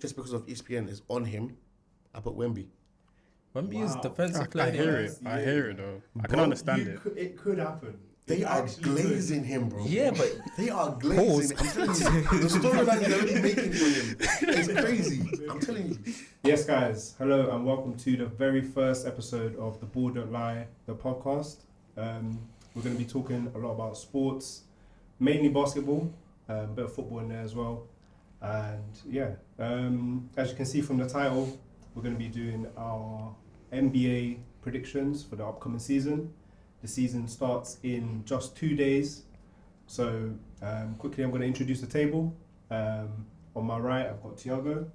just because of ESPN is on him, I put Wemby. Wemby is defensive player. I hear it though. I can understand it. It could happen. They are glazing him, bro. Yeah, but they are glazing. I'm telling you, the storyline they're already making for him is crazy. I'm telling you. Yes, guys. Hello and welcome to the very first episode of The Ball Don't Lie, the podcast. We're going to be talking a lot about sports, mainly basketball, a bit of football in there as well. And yeah, as you can see from the title, we're going to be doing our NBA predictions for the upcoming season. The season starts in just 2 days. So quickly, I'm going to introduce the table. On my right, I've got Thiago.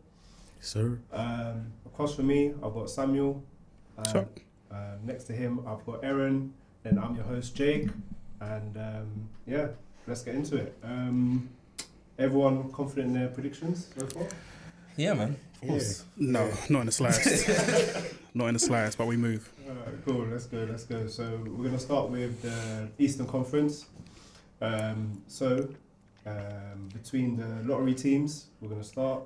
Sir. Across from me, I've got Samuel. Next to him, I've got Aaron. And I'm your host, Jake. And yeah, let's get into it. Everyone confident in their predictions so far? Yeah, man. Of course. Yeah. No, not in the slightest. Not in the slightest, but we move. Alright, cool. Let's go. So we're gonna start with the Eastern Conference. Between the lottery teams, we're gonna start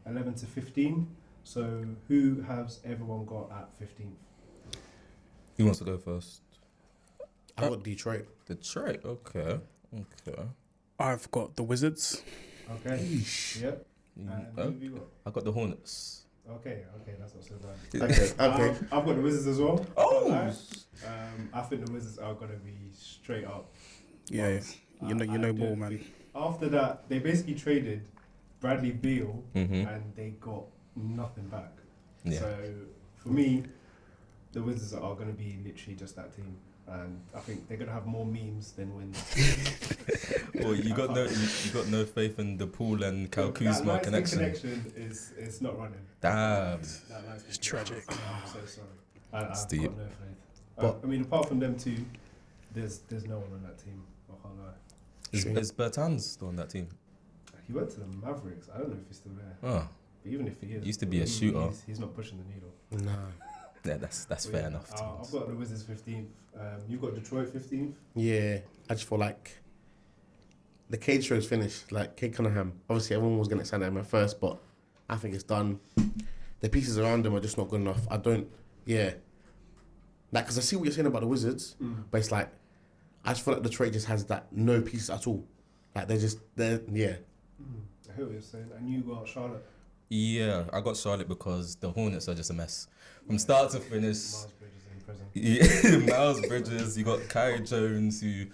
11 to 15. So who has everyone got at 15th? Who wants to go first? I got Detroit. Detroit. Okay. I've got the Wizards. Okay. Yep. And who have you got? I got the Hornets. Okay, that's not so bad. Okay. I've got the Wizards as well. Oh. I think the Wizards are gonna be straight up. Yeah, you know ball, man. After that, they basically traded Bradley Beal Mm-hmm. and they got nothing back. Yeah. So for me, the Wizards are gonna be literally just that team. And I think they're gonna have more memes than wins. Well, you got no faith in the Pool and Kyle Kuzma connection. Is not running. Damn. It's tragic. I'm so sorry. I've got Steve. no faith. I mean, apart from them two, there's no one on that team. I can't lie. Is Bertans still on that team? He went to the Mavericks. I don't know if he's still there. Oh, But even if he is, Used to be a shooter. He's not pushing the needle. Nah. yeah, that's fair enough. I've got the Wizards 15th. You've got Detroit 15th. Yeah, I just feel like the Cade show is finished. Like Cade Cunningham, obviously everyone was going to sign him at first, but I think it's done. The pieces around him are just not good enough. Like, because I see what you're saying about the Wizards, but it's like, I just feel like Detroit just has that no pieces at all. Like I hear what you're saying. And you got Charlotte. Yeah, I got Charlotte because the Hornets are just a mess from start to finish. Miles Bridges in prison. Yeah, Miles Bridges. You got Kyrie Jones, who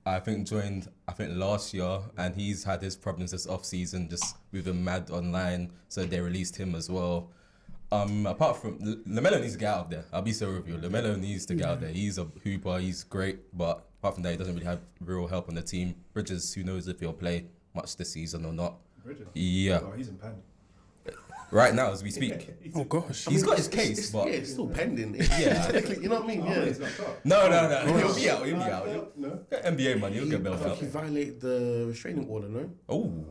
I think joined last year, and he's had his problems this off season, just moving mad online. So they released him as well. Apart from LaMelo needs to get out of there. I'll be so with you. LaMelo needs to get out there. He's a hooper. He's great, but apart from that, he doesn't really have real help on the team. Bridges, who knows if he'll play much this season or not? Bridges. Yeah. Oh, he's in panic. Right now, as we speak. Oh gosh. He's got his case, but it's still pending. Yeah. Technically, you know what I mean? Oh, Yeah. he's not top. No. He'll be out. No. NBA money, he'll get I bailed think out. he violated the restraining order, no? Oh.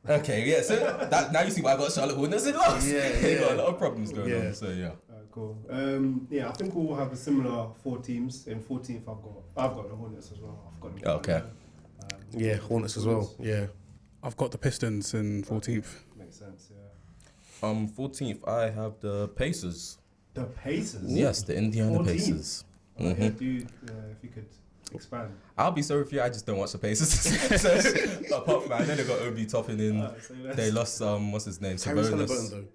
Okay, yeah. So now you see why I got Charlotte Hornets in last. They got a lot of problems going on. So yeah. Cool. I think we'll have a similar 4 teams. In 14th, I've got the Hornets as well. I've got them. Okay. Yeah, Hornets as well. Yeah. I've got the Pistons in 14th. Makes sense. Yeah. 14th, I have the Pacers. The Pacers. Yes, the Indiana 14th? Pacers. Okay, if you could expand. I'll be sorry if you. I just don't watch the Pacers. So, apart from that, I know they got Obi Toppin in. They lost what's his name? Sabonis.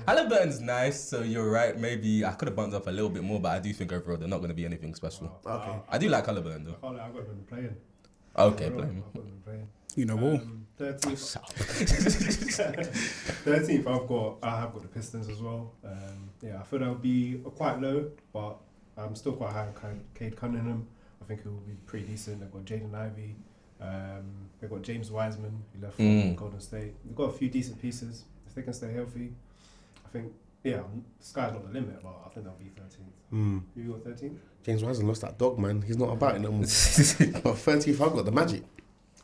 Halliburton's nice, so you're right. Maybe I could have bumped up a little bit more, but I do think overall they're not going to be anything special. Okay. I do like Halliburton though. I've got them playing. Okay, play him. I've got them playing. You know ball. 13th, I have got the Pistons as well. I feel they'll be quite low, but I'm still quite high on Cade Cunningham. I think he will be pretty decent. They've got Jaden Ivey. They've got James Wiseman, who left from Golden State. They've got a few decent pieces. If they can stay healthy, I think, the sky's not the limit, but I think they'll be 13th. Who you got 13th? James Wiseman lost that dog, man. He's not about it no more. But 30th, I've got the Magic.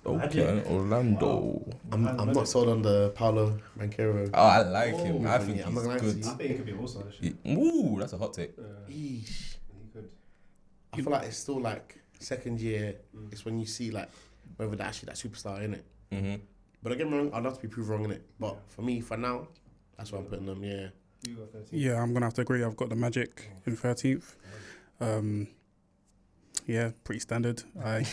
Okay, Orlando. I'm not sold on the Paolo Banchero. Oh, I like him. I think I'm not he's gonna good. I think he could be also this year. Ooh, that's a hot take. Eesh. He could. I feel like it's still like second year. It's when you see like whether they're actually that superstar in it. But don't get me wrong, I'd love to be proved wrong in it. But Yeah. for me, for now, that's where I'm putting them. Yeah. You got 13. Yeah, I'm gonna have to agree. I've got the Magic in 13th. Yeah, pretty standard. I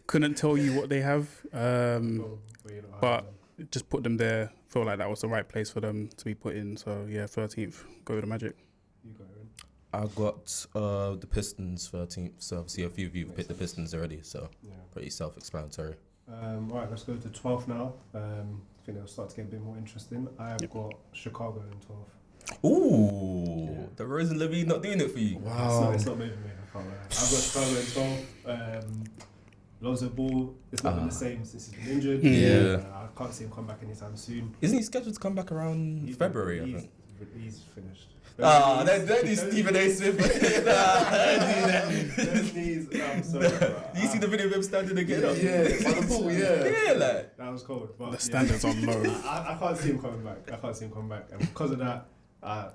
couldn't tell you what they have, Cool. You know, but just put them there. Feel like that was the right place for them to be put in. So yeah, 13th. Go with the Magic. you got Aaron. I got the Pistons 13th. So obviously a few of you picked the Pistons already, so Yeah. pretty self-explanatory. Right, let's go to 12th now. I think it'll start to get a bit more interesting. I have got Chicago in 12th. Ooh, Yeah. the Rose and Levine not doing it for you. It's not moving me. I can't lie. I've got Chicago in 12th. Lonzo Ball, it's not been the same since he's been injured. Yeah. I can't see him come back anytime soon. Isn't he scheduled to come back around February? I think. He's finished. Ah, don't do Stephen A. Smith. Those knees, I'm sorry. You see the video of him standing again? By the pool, Yeah, like. That was cold. But The standards are low. I can't see him coming back. And because of that,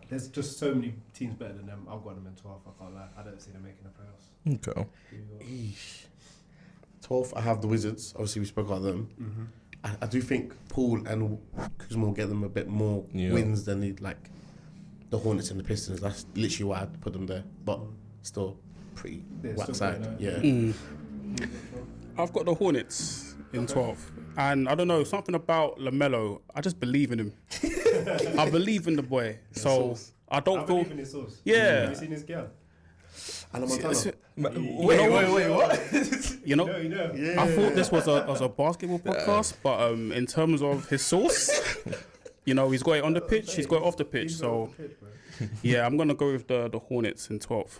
there's just so many teams better than them. I've got them in 12th. I can't lie. I don't see them making the playoffs. Okay. Who you got? Eesh. 12th, I have the Wizards. Obviously, we spoke about them. Mm-hmm. I do think Paul and Kuzma will get them a bit more wins than the Hornets and the Pistons. That's literally why I put them there. But still pretty whack side. Yeah. I've got the Hornets in 12th. And I don't know, something about LaMelo, I just believe in him. I believe in the boy. So I don't I feel... believe in his source. Yeah. Have you seen his girl? And Montana. Wait, what? You know, You know. Yeah. I thought this was a basketball podcast, but in terms of his source, you know, he's got it on the pitch, he's got it off the pitch. He's So off the pitch, bro. yeah, I'm gonna go with the Hornets in 12th.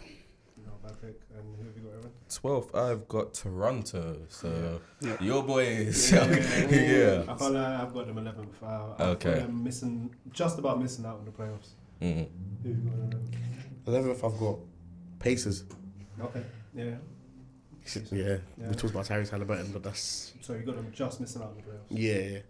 Not a bad pick. And who have you got, Aaron? 12th, I've got Toronto. So Yeah. your boys. Yeah. Yeah. I can't lie, I've got them 11th. I Okay. thought them just about missing out on the playoffs. Mm. Who have you got 11th? 11th, I've got Pacers. Okay. Yeah. Yeah. Yeah. We talked about Tyrese Halliburton, but that's... So you got them just missing out on the playoffs. Yeah.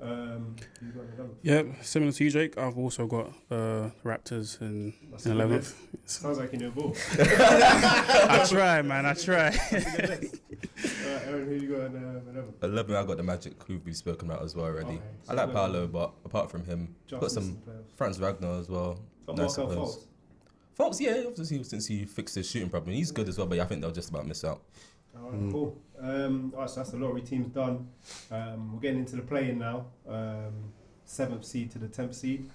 You got 11th. Yeah, similar to you, Jake. I've also got Raptors in That's 11th. Sounds like you know ball. I try, man. I try. Aaron, who you got in 11th? 11, I got the Magic, who we've spoken about as well already. Okay, so I like you got Paolo, but apart from him, Just got some missing the playoffs. Franz Wagner as well. Got Nice Markel players. Fultz. Fultz, yeah, obviously since he fixed his shooting problem, he's good as well. But yeah, I think they'll just about miss out. All right, cool. All right, so that's the lottery teams done. We're getting into the play-in now. 7th seed to the 10th seed.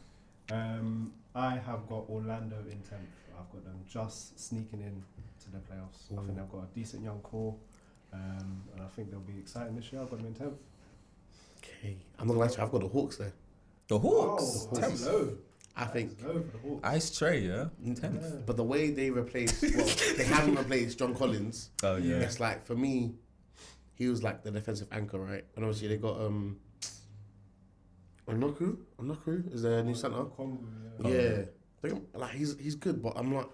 I have got Orlando in 10th. I've got them just sneaking in to the playoffs. I think they've got a decent young core, and I think they'll be exciting this year. I've got them in 10th. Okay. I'm not gonna lie to you, I've got the Hawks there. The Hawks, Oh, that's 10th. low. I think. That's low for the Hawks. Ice Tray, yeah, 10th. Yeah. But the way they replaced, well, they haven't replaced John Collins. Oh yeah. Yeah. It's like, for me, he was like the defensive anchor, right? And obviously they got Onoku is their new center. Congo, Oh, Yeah. yeah. Like he's good, but I'm not.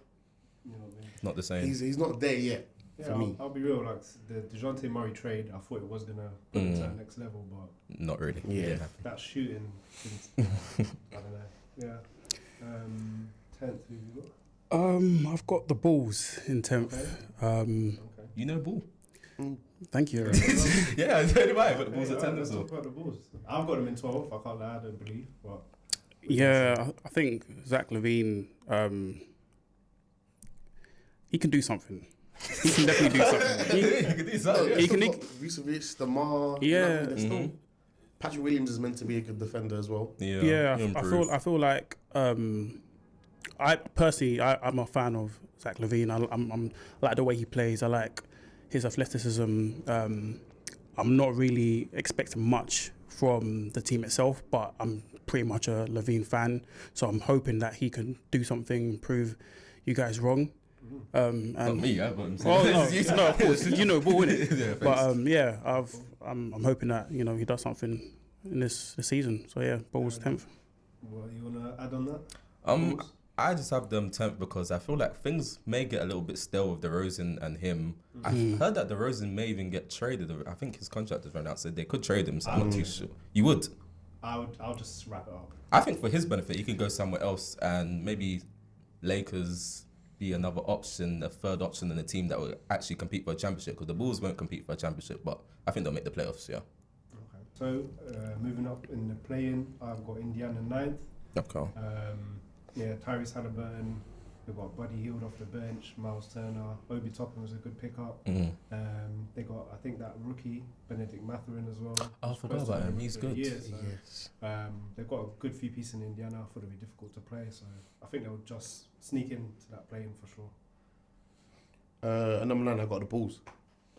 You know what I mean? Not the same. He's not there yet for me. I'll be real. Like the DeJounte Murray trade, I thought it was gonna put him to that next level, but Not really. Yeah. that shooting, I don't know. Yeah. 10th, who you got? I've got the Bulls in 10th. Okay. You know ball. Thank you. Yeah, so do I. But the Bulls are 10th Let's as well. talk about the Bulls. I've got them in 12th. I can't lie, I don't believe. But Yeah, I think Zach LaVine, he can do something. He can definitely do something. You could do something. He can- Vucevic, DeMar. Yeah. They're still, Patrick Williams is meant to be a good defender as well. Yeah, he'll I improve. feel like I personally I'm a fan of Zach LaVine. I'm like the way he plays. I like his athleticism. I'm not really expecting much from the team itself, but I'm pretty much a LaVine fan. So I'm hoping that he can do something, prove you guys wrong. And Not me, I got him. Oh no, of course, you know, ball in it. Yeah, But yeah, I'm hoping that he does something in this season. So yeah, Bulls 10th. what you wanna add on that? Bulls? I just have them 10th because I feel like things may get a little bit stale with DeRozan and him. I've heard that DeRozan may even get traded. I think his contract has run out, so they could trade him. So I'm not too sure. You would? I'll just wrap it up. I think for his benefit, he can go somewhere else and maybe Lakers be another option, a third option in a team that will actually compete for a championship. Because the Bulls won't compete for a championship, but I think they'll make the playoffs. Yeah. Okay. So, moving up in the play-in, I've got Indiana 9th. Okay. Tyrese Halliburton. They've got Buddy Hield off the bench, Miles Turner, Obi Toppin was a good pickup. They got, I think, that rookie, Benedict Mathurin as well. I forgot about him. He's good. Yes. They've got a good few pieces in Indiana. I thought it'd be difficult to play, so I think they'll just sneak into that play-in for sure. And number 9, I got the Bulls.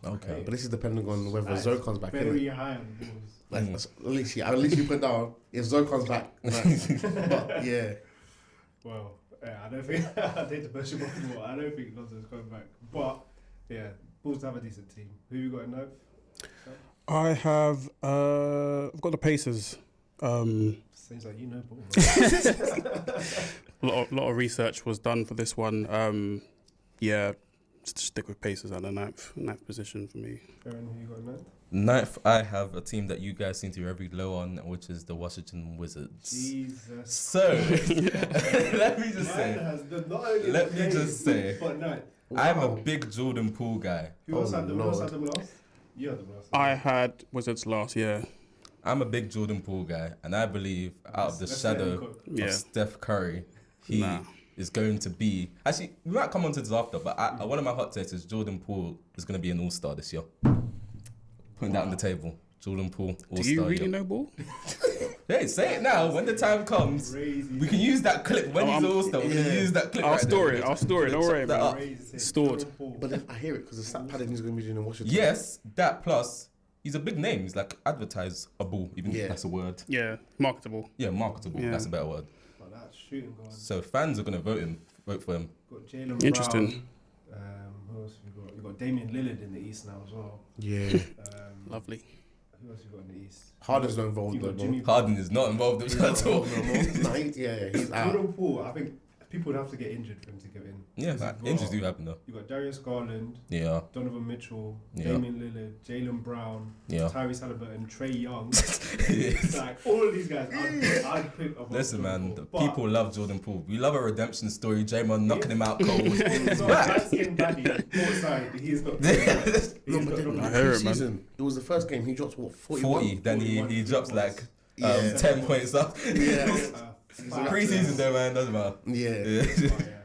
Okay. But this is depending on whether Zoe comes back. Very high on the Bulls. Like, at least you put down if Zoe comes back. But yeah. Well, I don't think I did the best more. I don't think Lonzo's coming back. But yeah, Bulls have a decent team. Who you got in 9th? I have I've got the Pacers. Seems like you know ball. A lot of research was done for this one. Just stick with Pacers at the 9th position for me. Aaron, who you got in 9th? 9th, I have a team that you guys seem to be very low on, which is the Washington Wizards. Jesus. So, let me just say, I'm a big Jordan Poole guy. Who else had them last? You had them last. I had Wizards last, yeah. I'm a big Jordan Poole guy, and I believe out of the shadow of Steph Curry, he is going to be... Actually, we might come on to this after, but one of my hot takes is Jordan Poole is going to be an all-star this year. Putting that on the table. Jordan Poole, all-star. Do you really know ball? Hey, say it now. When the time comes, we can use that clip. When he's all-star, we can use that clip. I'll store it. Don't worry, man. Stored. But then I hear it because the stat padding he's going to be doing in Washington. Yes, that plus... He's a big name. He's like advertisable, even if that's a word. Yeah, marketable. Yeah, marketable. Yeah. That's a better word. But that's shooting going. So fans are going to vote for him. Got Jaylen Interesting. Brown. Who else have you got? You got Damian Lillard in the East now as well. Yeah. Lovely. Who else you got in the East? Harden's not involved though, bro. Harden is not involved at all. He's out. Jordan Poole, I think people would have to get injured for him to get in. Yeah, injuries do happen though. You got Darius Garland, Donovan Mitchell, Damian Lillard, Jaylen Brown, Tyrese Halliburton, Trae Young. It's like all of these guys, I'd pick up. Listen, man, people love Jordan Poole. We love a redemption story. J-Man knocking him out cold. He's not light-skinned baddie. Outside, he's not. I hear it, man. It was the first game he dropped 40. Then he drops like 10 points up. Pre-season though, man, doesn't matter. Yeah.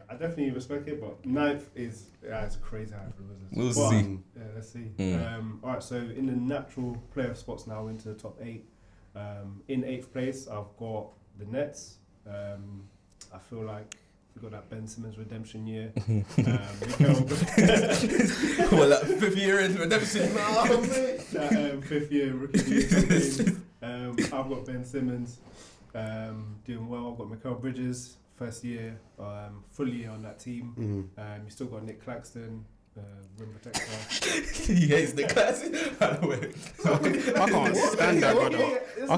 I definitely respect it, but 9th is it's a crazy high for the Wizards. We'll see. Yeah, let's see. All right, so in the natural playoff spots now into the top 8. In 8th place, I've got the Nets. I feel like we got that Ben Simmons redemption year. Well, that 5th year in redemption. That 5th year rookie year. I've got Ben Simmons doing well. I've got Mikal Bridges. First year, fully on that team. You still got Nick Claxton, rim protector. He hates Nick Claxton. By the way, I can't stand that brother. I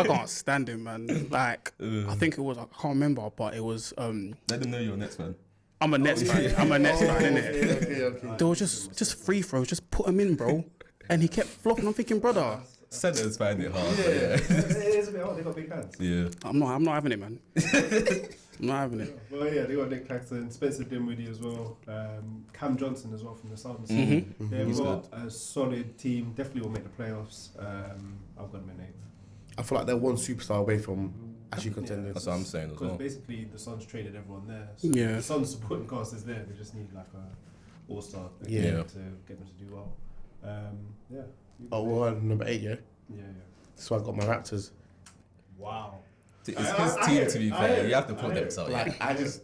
can't stand him, man. Like I think it was, I can't remember, but it was. Let them know you're a Nets fan. I'm a Nets fan. I'm a Nets fan, innit? Okay. There was just free throws, just put him in, bro, and he kept flopping. I'm thinking, brother. Centers find it hard. Yeah. It is a bit hard. They got big hands. Yeah. I'm not having it, man. I'm not having it. Well, yeah, they got Nick Claxton, Spencer Dinwiddie as well, Cam Johnson as well from the Suns. Yeah, we've got a solid team. Definitely will make the playoffs. I've got them in 8th. I feel like they're one superstar away from actually contending. That's what I'm saying as well. Because basically the Suns traded everyone there. So the Suns supporting cast is there. They just need like a all-star to get them to do well. Number 8, yeah? Yeah. So I got my Raptors. Wow. It's his team, to be fair. You have to put them so. Like, I gassed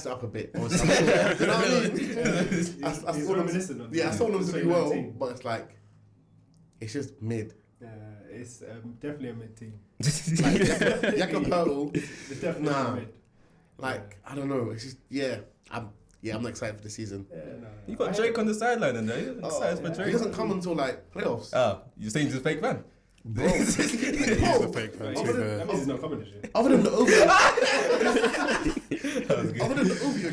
it up a bit. You know what I mean? I saw them to do well, but it's like, it's just mid. It's definitely a mid team. Jakob Poeltl. It's definitely mid. Like, I don't know. It's just, I'm not excited for the season. You got Drake on the sideline and you're excited for Drake. He doesn't come until like playoffs. You're saying he's a fake fan? Bro, he's a fake fan. That means he's not coming this year. Other than the OVO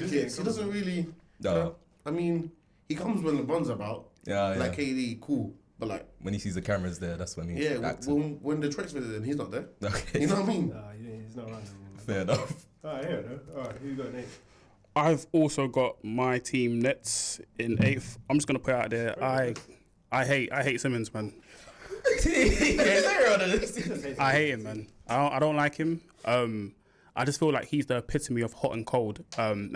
kicks, he doesn't really. I mean, he comes when LeBron's about. Like KD, cool. But like when he sees the cameras there, that's when he's acting. When the Detroit's visiting, he's not there. Okay. You know what I mean? He's not around anymore. Fair enough. Alright, here we go. Alright, who you got, Nate? I've also got my team Nets in 8th. I'm just gonna put it out there. I hate Simmons, man. I hate him, man. I don't like him. I just feel like he's the epitome of hot and cold. And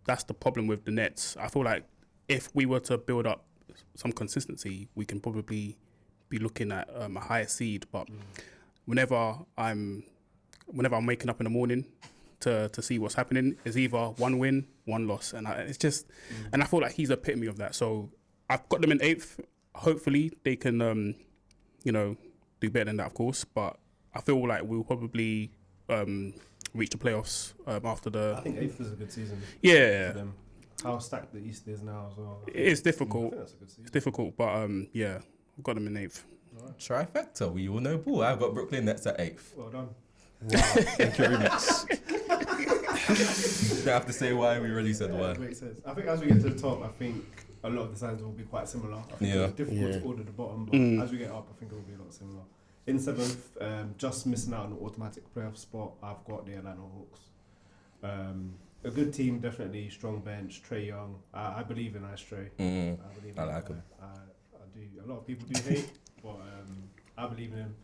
that's the problem with the Nets. I feel like if we were to build up some consistency, we can probably be looking at a higher seed. But whenever I'm waking up in the morning to see what's happening, is either one win, one loss, and it's just, and I feel like he's the epitome of that. So I've got them in 8th. Hopefully they can, do better than that, of course. But I feel like we'll probably reach the playoffs after the. I think 8th is a good season. Yeah. For them. How stacked the East is now as well. It's difficult. I think that's a good season. It's difficult, but yeah, I've got them in 8th. Trifecta. We all know ball. I've got Brooklyn Nets at 8th. Well done. Wow. Thank you very much. You don't have to say why. We already said why. Makes sense. I think as we get to the top, I think a lot of the signs will be quite similar. I think it's difficult to order the bottom, but as we get up, I think it will be a lot similar. In 7th, just missing out on an automatic playoff spot, I've got the Atlanta Hawks. A good team, definitely strong bench. Trae Young, I believe in Ice Trae. I like him. I do. A lot of people do hate, but I believe in him.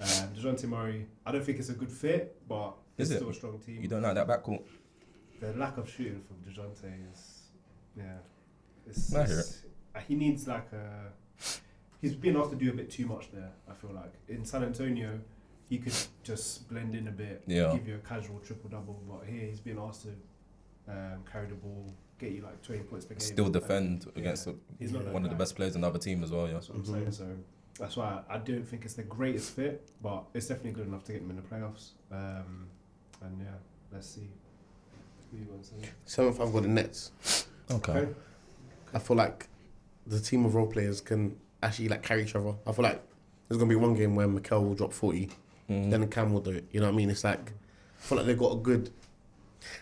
DeJounte Murray, I don't think it's a good fit, but it's still a strong team. You don't like that backcourt? The lack of shooting from DeJounte is, I hear it. He needs he's been asked to do a bit too much there, I feel like. In San Antonio, he could just blend in a bit, give you a casual triple-double, but here he's been asked to carry the ball, get you like 20 points per game. Still defend against one of the best players on the other team as well, yeah. That's what I'm saying, so that's why I don't think it's the greatest fit, but it's definitely good enough to get them in the playoffs. And yeah, let's see. Who you want to say? 7th, I've got the Nets. Okay. I feel like the team of role players can actually like carry each other. I feel like there's gonna be one game where Mikel will drop 40, then Cam will do it. You know what I mean? It's like I feel like they've got a good.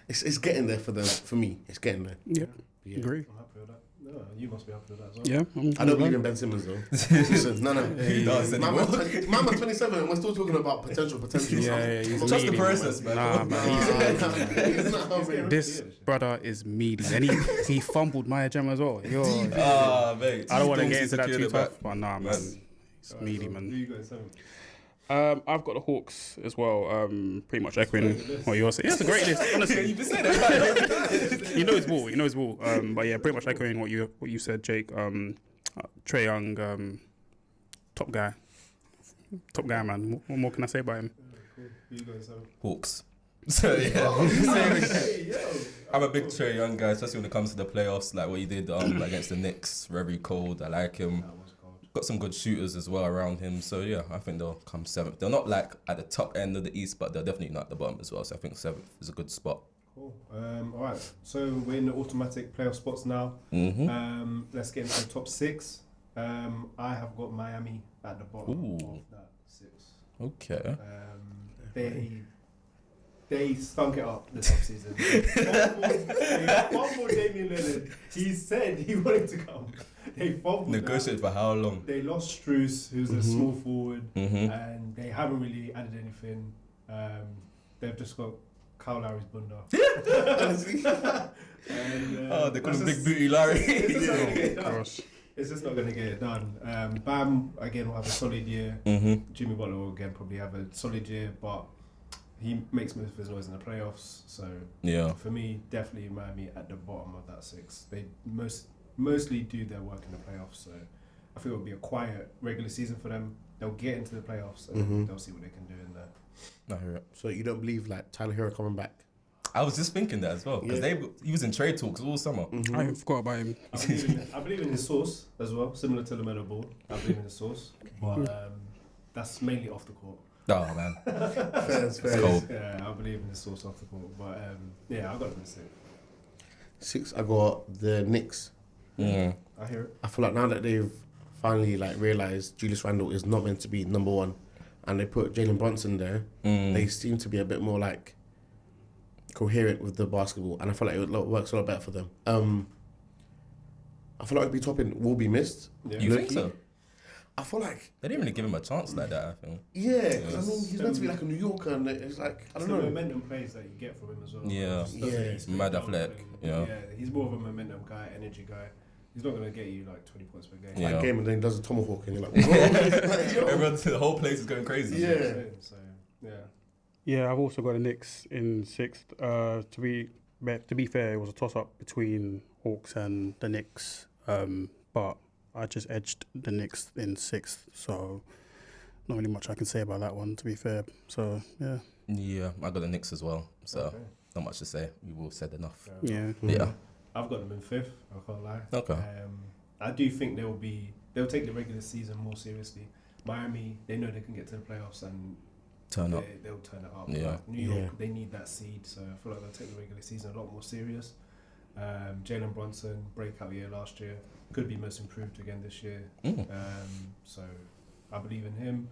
It's getting there for them. For me, it's getting there. Yeah. Agree. I'm happy with that. No, you must be happy with that as well. Yeah. I don't believe in Ben Simmons though. Listen, no. He does. Man, man's 27 and we're still talking about potential. Yeah, he's Trust the meaty. process, man. Nah, man. He's not hungry. This brother is meaty, and he fumbled Maya Jam as well. Yo, Mate. I don't want to get into that Secure too the back. tough, but nah, man, it's meaty, Who man. you got in 7th? I've got the Hawks as well. Pretty much echoing what you're saying. Yeah, it's a great list, honestly. You've been saying that. You know his ball. But yeah, pretty much echoing what you said, Jake. Trae Young, top guy, man. What more can I say about him? Cool. Who you got in 7th? Hawks. So yeah, I'm a big Trae Young guy, especially when it comes to the playoffs. Like what he did against the Knicks, very cold. I like him. That was cold. Got some good shooters as well around him. So yeah, I think they'll come 7th. They're not like at the top end of the East, but they're definitely not at the bottom as well. So I think 7th is a good spot. Cool. All right. So we're in the automatic playoff spots now. Let's get into the top 6. I have got Miami at the bottom of that 6. Okay. They stunk it up this offseason. They fumbled Damian Lillard. He said he wanted to come. They fumbled. Negotiated for how long? They lost Strus, who's a small forward, and they haven't really added anything. They've just got Kyle Lowry's bunda. And, they call him Big Booty Larry. It's just not going to get it done. Bam, again, will have a solid year. Jimmy Butler will, again, probably have a solid year, but he makes most of his noise in the playoffs. So, for me, definitely Miami at the bottom of that 6. They mostly do their work in the playoffs, so I think it'll be a quiet regular season for them. They'll get into the playoffs and they'll see what they can do in there. I hear it. So you don't believe like Tyler Hero coming back? I was just thinking that as well because he was in trade talks all summer. I forgot about him. I believe in his source as well, similar to LaMelo Ball. I believe in his source, but that's mainly off the court. Oh man, fair. Cold. Yeah, I believe in his source off the court, but I got him in 6. 6, I got the Knicks. I hear it. I feel like now that they've finally like realised Julius Randle is not meant to be number 1, and they put Jalen Brunson there, they seem to be a bit more like coherent with the basketball, and I feel like it works a lot better for them. I feel like Obi Toppin will be missed. Yeah. You think so? I feel like They didn't really give him a chance like that. I think. yeah, because I mean he's meant to be like a New Yorker, and it's like I don't The know. momentum plays that you get from him as well. Yeah. Just doesn't really spin Mad down athletic, thing. yeah. He's more of a momentum guy, energy guy. He's not gonna get you like 20 points per game. Yeah. That game and then he does a tomahawk and you're like, whoa. Everyone, the whole place is going crazy. Yeah. So yeah. Yeah, I've also got the Knicks in 6th. To be fair, it was a toss-up between Hawks and the Knicks, but I just edged the Knicks in 6th, so not really much I can say about that one, to be fair. So, yeah. Yeah, I got the Knicks as well, so Okay. not much to say. We've all said enough. Yeah. Yeah. I've got them in 5th. I can't lie. Okay. I do think they'll take the regular season more seriously. Miami, they know they can get to the playoffs and Turn up. they'll turn it up. Yeah. Like New York, Yeah. they need that seed, so I feel like they'll take the regular season a lot more serious. Jalen Brunson, breakout year last year, could be most improved again this year. So I believe in him.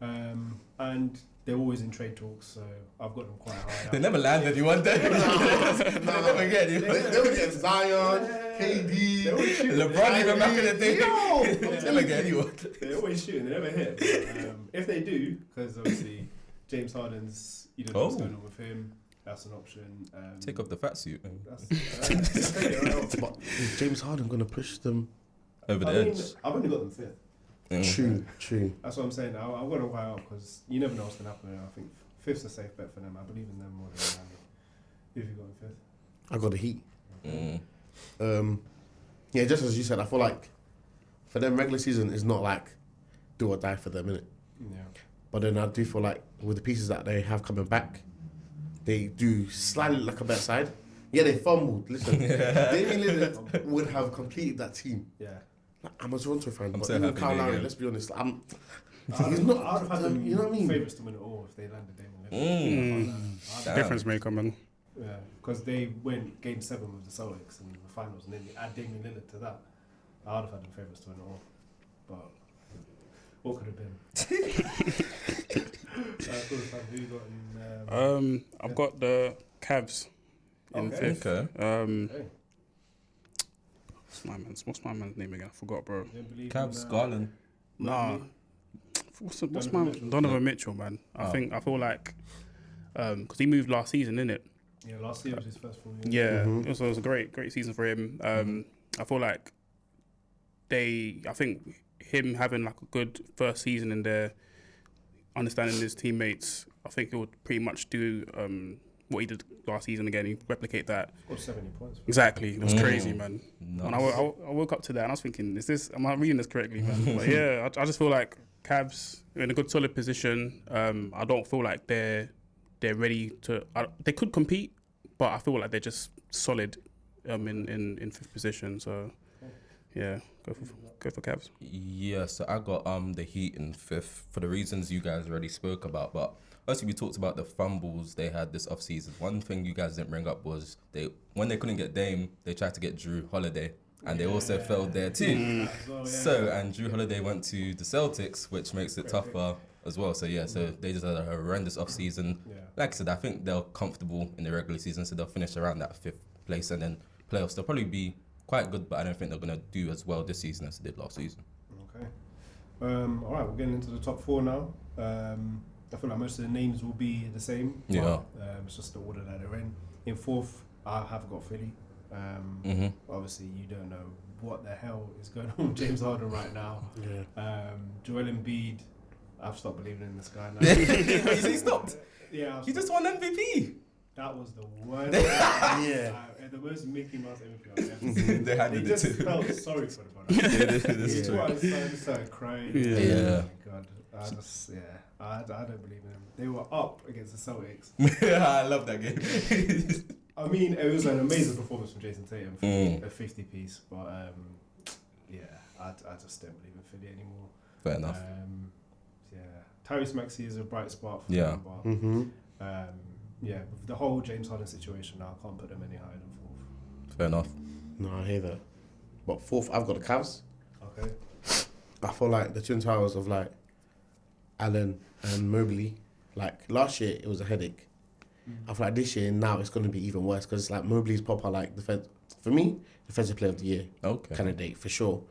And they're always in trade talks, so I've got them quite high. They never land anyone, they never get anyone. They would get Zion, KD, LeBron even back in the day. Yo, They never get anyone. They're always shooting, they never hit. But, if they do, because obviously James Harden's, you don't know what's going on with him, that's an option. Take off the fat suit But is James Harden going to push them? over the edge. I've only got them 5th. True. That's what I'm saying. I've got them high up because you never know what's going to happen. I think 5th's a safe bet for them. I believe in them more than Miami. Who have you got in 5th? I got the Heat. Yeah, just as you said, I feel like for them, regular season is not like do or die for them, innit? Yeah. But then I do feel like with the pieces that they have coming back, they do slightly look like a better side. Yeah, they fumbled. Listen, Damian Lillard would have completed that team. Yeah. Like, I'm a Toronto fan, but so even happy Kyle they Lowry, get- let's be honest, I'd he's not. have had them, You know what I mean? favourites to win it all if they landed Damian Lillard. Damn. Difference maker, man. Yeah, because they went Game 7 with the Celtics in the finals, and then they add Damian Lillard to that. I'd have had them favourites to win it all, but what could have been? Who you got in? I've got the Cavs in Okay. 5th. Okay. Hey, What's my man's name again? I forgot, bro. you don't believe Cavs, in, Garland. Nah. What's Donovan my Mitchell. Donovan Mitchell, man? I feel like because he moved last season, innit? Yeah, last year was his first full year. Yeah, it was a great season for him. I feel like I think him having like a good first season in there, understanding his teammates, I think he would pretty much do what he did last season again. He replicate that. Scored 70 points. Exactly, it was crazy, man. Nice. And I woke up to that and I was thinking, am I reading this correctly, man? But yeah, I just feel like Cavs are in a good solid position. I don't feel like they're ready to. They could compete, but I feel like they're just solid in 5th position. So yeah, go for Cavs. Yeah, so I got the Heat in 5th for the reasons you guys already spoke about. But firstly, we talked about the fumbles they had this offseason. One thing you guys didn't bring up was when they couldn't get Dame, they tried to get Drew Holiday, and they also failed there too. So, and Drew Holiday went to the Celtics, which makes it tougher as well. So yeah, so they just had a horrendous offseason. Yeah. Like I said, I think they're comfortable in the regular season, so they'll finish around that 5th place, and then playoffs they'll probably be quite good, but I don't think they're gonna do as well this season as they did last season. Okay. All right, we're getting into the top 4 now. I feel like most of the names will be the same. but, Yeah. It's just the order that they're in. In 4th, I have got Philly. Obviously, you don't know what the hell is going on with James Harden right now. Yeah. Joel Embiid, I've stopped believing in this guy now. He stopped. Yeah, He just won MVP. that was the worst. Yeah. The most Mickey Mouse MVP I've ever seen. They handed He it just to felt sorry for the brother. This is He true. started crying. Yeah. Oh my God. I don't believe in him. They were up against the Celtics. I love that game. I mean, it was an amazing performance from Jason Tatum for a 50 piece, but I just don't believe in Philly anymore. Fair enough. Tyrese Maxey is a bright spot for Yeah. them, but with the whole James Harden situation now, I can't put them any higher than 4th. Fair enough. No, I hear that. But 4th, I've got the Cavs. Okay. I feel like the Twin Towers of like Allen and Mobley, like last year it was a headache. I feel like this year now it's going to be even worse because it's like Mobley's proper like for me, defensive player of the year candidate for sure.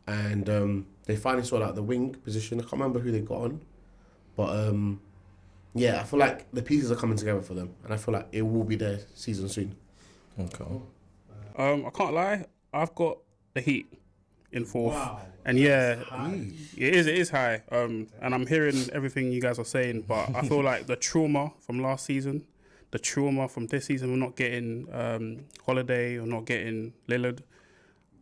And they finally sorted out the wing position. I can't remember who they got on, but I feel like the pieces are coming together for them, and I feel like it will be their season soon. Okay. I can't lie, I've got the Heat in fourth. Wow. And yeah, High. it is high. And I'm hearing everything you guys are saying, but I feel like the trauma from last season, the trauma from this season, we're not getting Holiday or not getting Lillard.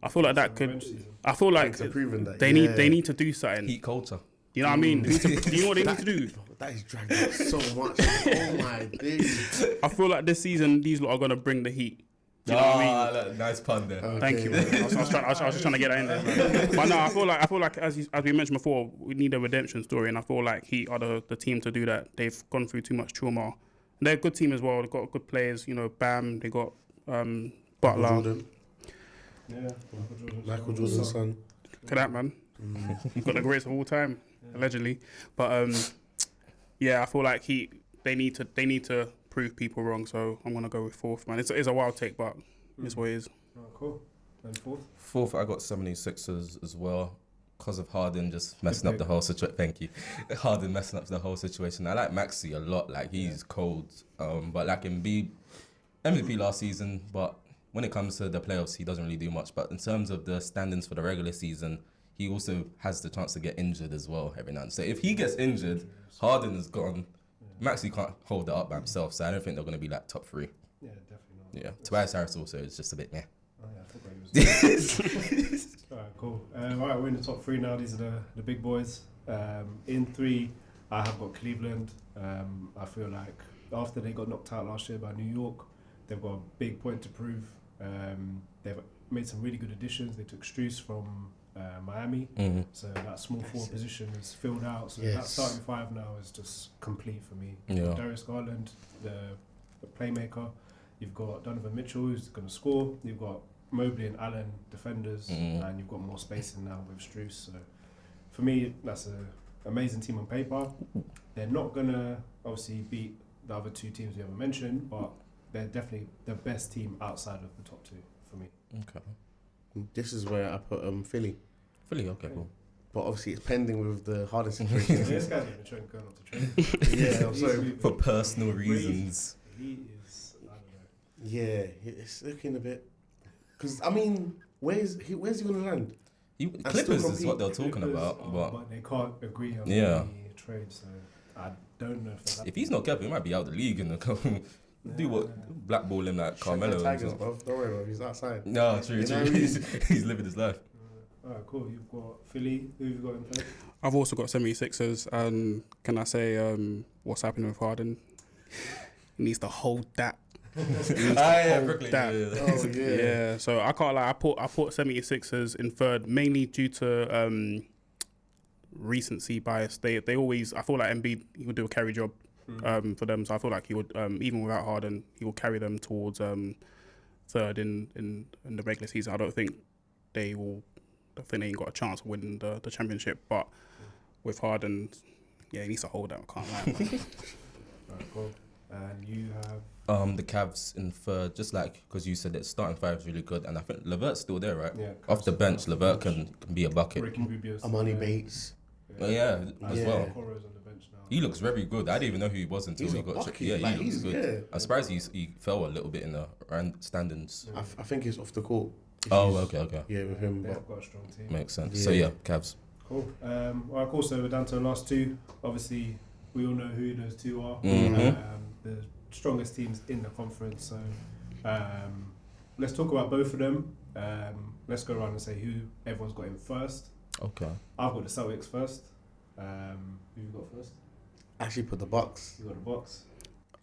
I feel like that could. I feel like Thanks for proving that. they need to do something. Heat culture. You know what I mean? Do you know what they need to do? That is dragged out so much. Oh my days. I feel like this season these lot are gonna bring the heat. Do you know what I mean? Nice pun there. Thank you. Man. I was just trying to get that in there. Man. But no, I feel like as we mentioned before, we need a redemption story, and I feel like Heat are the team to do that. They've gone through too much trauma. They're a good team as well. They've got good players. You know, Bam. They got Butler. Jordan. Yeah, Michael Jordan's son. Look at that, man. Got the greatest of all time, allegedly. But yeah, I feel like they need to prove people wrong. So I'm gonna go with fourth, man. It's a wild take, but it's what it is. Oh, cool. And fourth? Fourth, I got 76ers as well. Because of Harden just messing up the whole situation. Thank you. Harden messing up the whole situation. I like Maxey a lot. Like, he's cold. But like Embiid, MVP last season, but when it comes to the playoffs, he doesn't really do much. But in terms of the standings for the regular season, he also has the chance to get injured as well every now and then. So if he gets injured, Harden is gone. Maxey can't hold it up by himself, so I don't think they're going to be like top three. Yeah, definitely not. Yeah, Tobias Harris also is just a bit meh. Oh, yeah, I forgot he was All right, cool. All right, we're in the top three now. These are the big boys. In three, I have got Cleveland. I feel like after they got knocked out last year by New York, they've got a big point to prove. They've made some really good additions. They took Strus from Miami, so that small forward position is filled out. So that starting five now is just complete for me. Yeah. Darius Garland, the playmaker. You've got Donovan Mitchell, who's going to score. You've got Mobley and Allen, defenders, and you've got more spacing now with Strus. So for me, that's an amazing team on paper. They're not going to obviously beat the other two teams we haven't mentioned, but they're definitely the best team outside of the top two for me. Okay. This is where I put Philly. Philly, okay, cool. But obviously it's pending with the Harden situation. This guy's been trying to go off the train. Yeah, I'm sorry. For personal reasons. He is, I don't know. Yeah, it's looking a bit. Because, I mean, where's he going to land? Clippers is what they're talking about. But they can't agree on Yeah. the trade, so I don't know if that's If he's not careful, he might be out of the league and do what blackball him like Carmelo. Tigers, bro. Don't worry, bro. He's outside. No, true. You know what I mean? He's living his life. Alright, cool. You've got Philly. Who have you got in third? I've also got 76ers, and can I say what's happening with Harden? He needs to hold that. Brooklyn. that. Oh, yeah. Yeah, so I can't lie. I put 76ers in third, mainly due to recency bias. They always, I feel like Embiid, he would do a carry job for them. So I feel like he would, even without Harden, he will carry them towards third in the regular season. I don't think they ain't got a chance of winning the championship. But with Harden, yeah, he needs to hold that. I can't lie. Alright, cool. And you have the Cavs in third, just like because you said that starting five is really good, and I think Levert's still there, right? Yeah, Off the Cavs bench, are Levert can be a bucket. Ricky Rubio's Amani there. Bates. As well. Okoro's on the bench now. He looks very good. I didn't even know who he was until He's he a got bucket. checked. Yeah, Like, he looks he's- good. yeah. I'm surprised he fell a little bit in the standings. I think it's off the court. Oh, okay. Yeah, with him. They But have got a strong team. Makes sense. Yeah. So yeah, Cavs. Cool. Alright, cool. So we're down to the last two. Obviously, we all know who those two are. The strongest teams in the conference. So let's talk about both of them. Let's go around and say who everyone's got in first. Okay. I've got the Celtics first. Who you got first? I actually put the Bucks. You got the Bucks.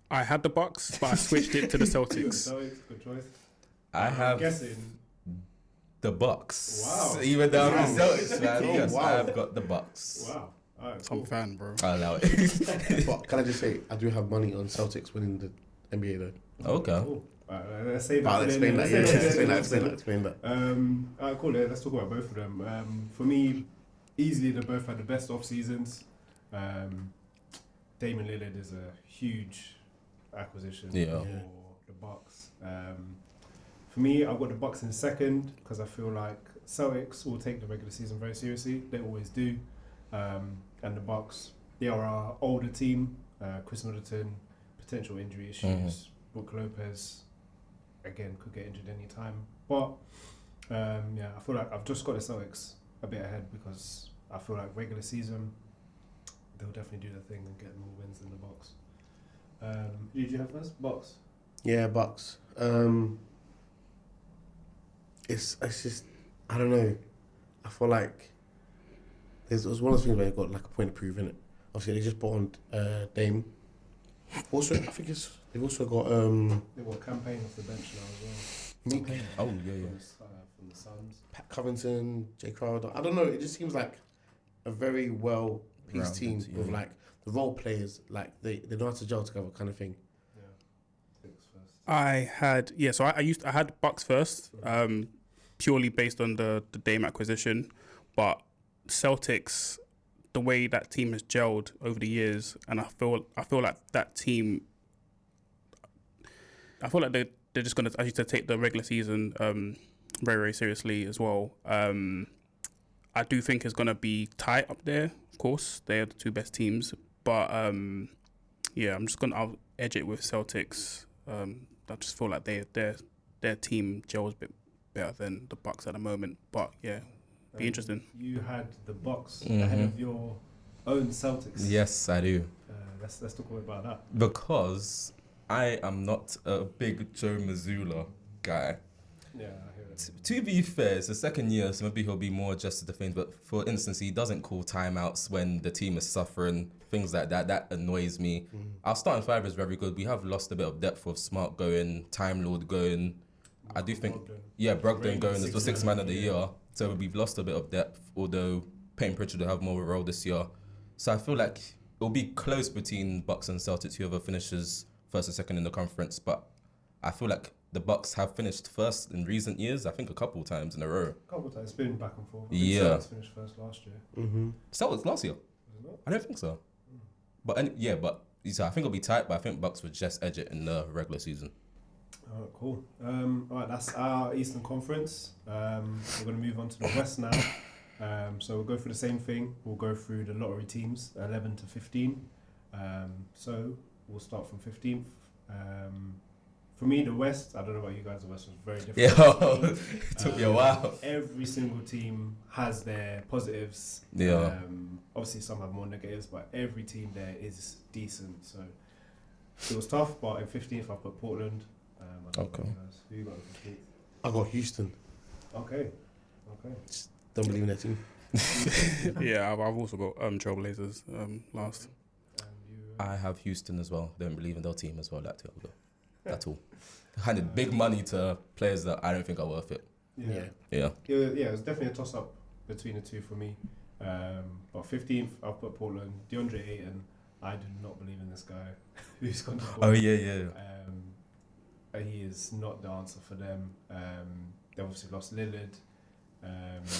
I had the Bucks, but I switched it to the You got the Celtics. Celtics. Good choice. I I'm have guessing. the Bucks. Wow. Even though I'm the Wow. Celtics fan, Oh, yes, wow. I have got the Bucks. Wow. Alright, I'm cool. a fan, bro. I allow it. But can I just say, I do have money on Celtics winning the NBA though. Okay. Cool. Let's say that. I'll explain that. Yeah, explain that. Alright, cool. Let's talk about both of them. For me, easily they both had the best off seasons. Damian Lillard is a huge acquisition Yeah. for the Bucks. For me, I've got the Bucks in second because I feel like Celtics will take the regular season very seriously. They always do. And the Bucks, they are our older team. Chris Middleton, potential injury issues. Brook Lopez, again, could get injured any time. But Yeah, I feel like I've just got the Celtics a bit ahead because I feel like regular season they'll definitely do the thing and get more wins in the box. Who did you have first? Box. Yeah, Bucks. It's just, I don't know. I feel like it was one of those things where they got like a point of proof in it. Obviously, they just bought on Dame. Also, I think they've also got They've got a campaign off the bench now as well. Meek, Oh yeah. From the Suns. Pat Covington, Jay Crowder. I don't know. It just seems like a very well pieced team Rounded, with yeah. like the role players, like they know how to gel together, kind of thing. Yeah. Six first. I had Bucks first, purely based on the Dame acquisition, but Celtics, the way that team has gelled over the years, and I feel like that team, I feel like they're just gonna, as you said, take the regular season very, very seriously as well. I do think it's gonna be tight up there. Of course, they're the two best teams, but yeah, I'll edge it with Celtics. I just feel like their team gels a bit better than the Bucks at the moment. But yeah, be interesting. You had the Bucks Mhm. ahead of your own Celtics. Yes, I do. Let's talk about that. Because I am not a big Joe Mazzulla guy. Yeah, I hear it. To be fair, it's the second year, so maybe he'll be more adjusted to things. But for instance, he doesn't call timeouts when the team is suffering, things like that. That annoys me. Our starting five is very good. We have lost a bit of depth with Smart going, Time Lord going. I do think, Brogdon going as the sixth man of the year. So we've lost a bit of depth, although Payne Pritchard will have more of a role this year. So I feel like it'll be close between Bucks and Celtics, whoever finishes first and second in the conference. But I feel like the Bucks have finished first in recent years, I think a couple times in a row. A couple of times. It's been back and forth. I think Yeah. Celtics finished first last year. Mm-hmm. Celtics last year? Was it not? I don't think so. But so I think it'll be tight, but I think Bucks would just edge it in the regular season. Oh, cool. All right, that's our Eastern Conference. We're going to move on to the West now. So we'll go through the same thing. We'll go through the lottery teams, 11 to 15. So we'll start from 15th. For me, the West, I don't know about you guys, the West was very different. Yeah, it took me a while. Every single team has their positives. Yeah. Obviously, some have more negatives, but every team there is decent. So it was tough, but in 15th, I put Portland. I don't know about you guys. Who you got in 15th? I got Houston. Okay. Just don't believe in that team. Yeah, I've also got Trailblazers last. And you, I have Houston as well. Don't believe in their team as well. That's all. Handed big money to players that I don't think are worth it. yeah. Yeah. It was definitely a toss-up between the two for me. But 15th, I'll put Portland. DeAndre Ayton, I do not believe in this guy who's gone to Portland. Oh yeah. He is not the answer for them. They've obviously lost Lillard.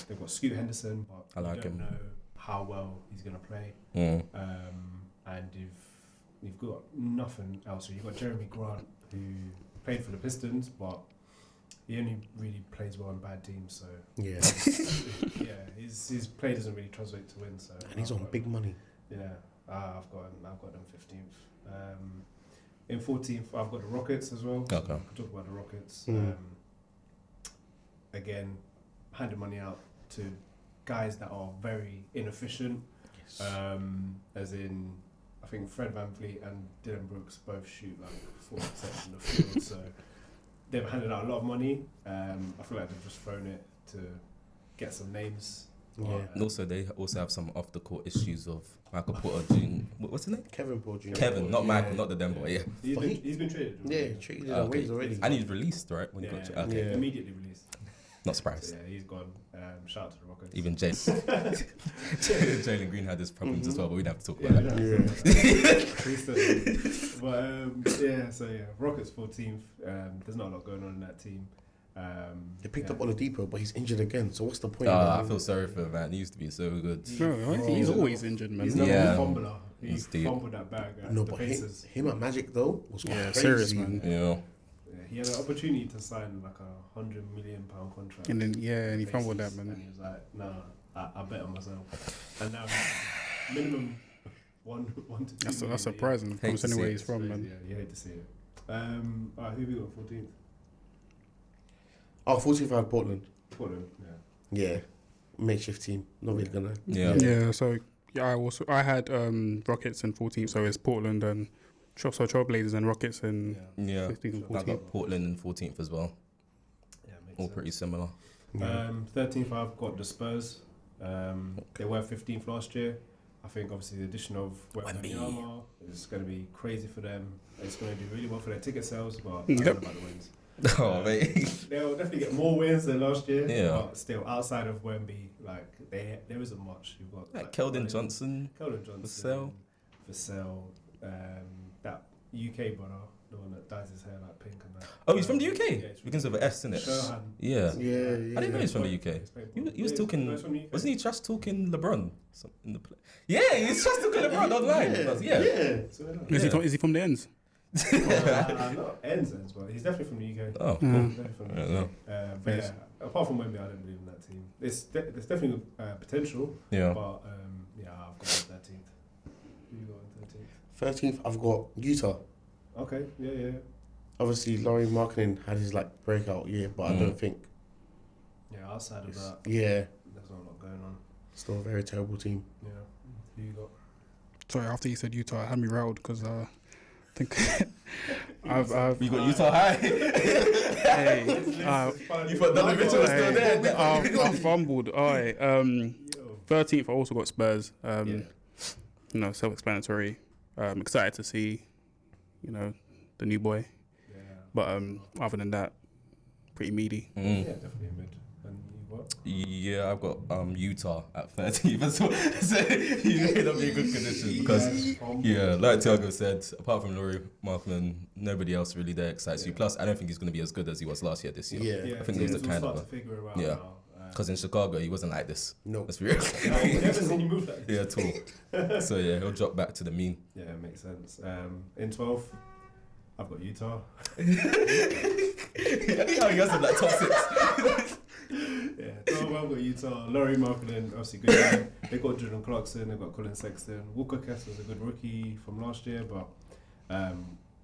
They've got Scoot Henderson, but I like you don't him. know how well he's going to play. And you've got nothing else. You've got Jeremy Grant, who played for the Pistons, but he only really plays well in bad teams. So Yeah. his play doesn't really translate to win. So And he's on big money. Yeah, I've got them 15th. In 14th, I've got the Rockets as well. So Okay. I can talk about the Rockets. Mm. Again, handing money out to guys that are very inefficient. As in, I think Fred VanVleet and Dylan Brooks both shoot like 40% from the field. So they've handed out a lot of money. I feel like they've just thrown it to get some names. Yeah. And also, they also have some off the court issues of Michael Porter Jr. What's his name? Kevin Porter Jr. Kevin, not Yeah. Michael, not the Denver. Yeah. He's been traded. Yeah, treated on Okay. waves already. And he's released, right? When he got okay. Yeah. Immediately released. Not So surprised. yeah, he's gone. Shout out to the Rockets. Even Jalen Green had his problems as well, but we don't have to talk Yeah, about that. Rockets 14th. There's not a lot going on in that team. They picked up Oladipo, but he's injured again. So what's the point? I feel sorry for him, man. He used to be so good. He's always injured, man. He's not Yeah. a fumbler. He He's deep. fumbled that bag at No, the but Pacers. him at Magic though was Yeah, crazy. serious, man. Yeah. Yeah, he had an opportunity to sign like £100 million contract. And then and he with fumbled Pacers, that, man. And he was like, "Nah, I bet on myself." And now minimum one to two. That's million a year. surprising. Hate Comes to see anywhere it. he's from, man. Yeah, you hate to see it. Alright, who we got 14th? Oh, 14th I had Portland. Portland, yeah. Yeah, makeshift team. Not really gonna. Yeah. So I had Rockets in 14th. So it's Portland and Trailblazers and Rockets in Yeah. 15th and I 14th. got Portland in 14th as well. Yeah, makes All sense. pretty similar. 13th, I've got the Spurs. They were 15th last year. I think obviously the addition of Wembanyama is going to be crazy for them. It's going to do really well for their ticket sales, but I don't know about the wins. Oh, mate. They'll definitely get more wins than last year. Yeah. But still, outside of Wemby, like there isn't much. You've got Like Keldon Johnson. Vassell, that UK brother, the one that dyes his hair like pink and that. Oh, he's from the UK? Yeah, he's Begins with an S, isn't it? Shohan. Yeah. Yeah. I didn't know he's from the UK. He was talking. Wasn't he just talking LeBron in the play? Yeah, he's just talking LeBron online. Yeah. Is he from the ends? Not ends, but he's definitely from the UK. Oh, Yeah. cool. Definitely from the I UK. don't know. But yeah, apart from Wemby, I don't believe in that team. There's definitely potential, Yeah. but yeah, I've got 13th. Who you got on 13th? 13th, I've got Utah. Okay, yeah. Obviously, Laurie Markkinen had his like breakout year, but I don't think. Yeah, outside of that, Yeah, there's not a lot going on. still a very terrible team. Yeah. Who you got? Sorry, after you said Utah, it had me rattled because I think I've You got Utah High. hey, You thought Donovan Mitchell was still there. I fumbled. All right. 13th, I also got Spurs. Self-explanatory. Excited to see, the new boy. Yeah. But other than that, pretty meaty. Yeah, definitely a mid. And you what? Yeah, I've got Utah at 13th as well. So you made up be a good condition because, like Thiago said, apart from Laurie Markman, nobody else really there excites you. Plus, I don't think he's going to be as good as he was last year this year. Yeah. I think he was the kind of. To figure it out Yeah. now. Because in Chicago, he wasn't like this. No. Let's be real. I've never seen you move like this. Yeah, at all. So yeah, he'll drop back to the mean. Yeah, it makes sense. In 12th, I've got Utah. I think how he has like top 6. Yeah, 12th, I've got Utah. Laurie Markkinen, obviously good guy. They got Jordan Clarkson, they got Colin Sexton. Walker Kessler's a good rookie from last year, but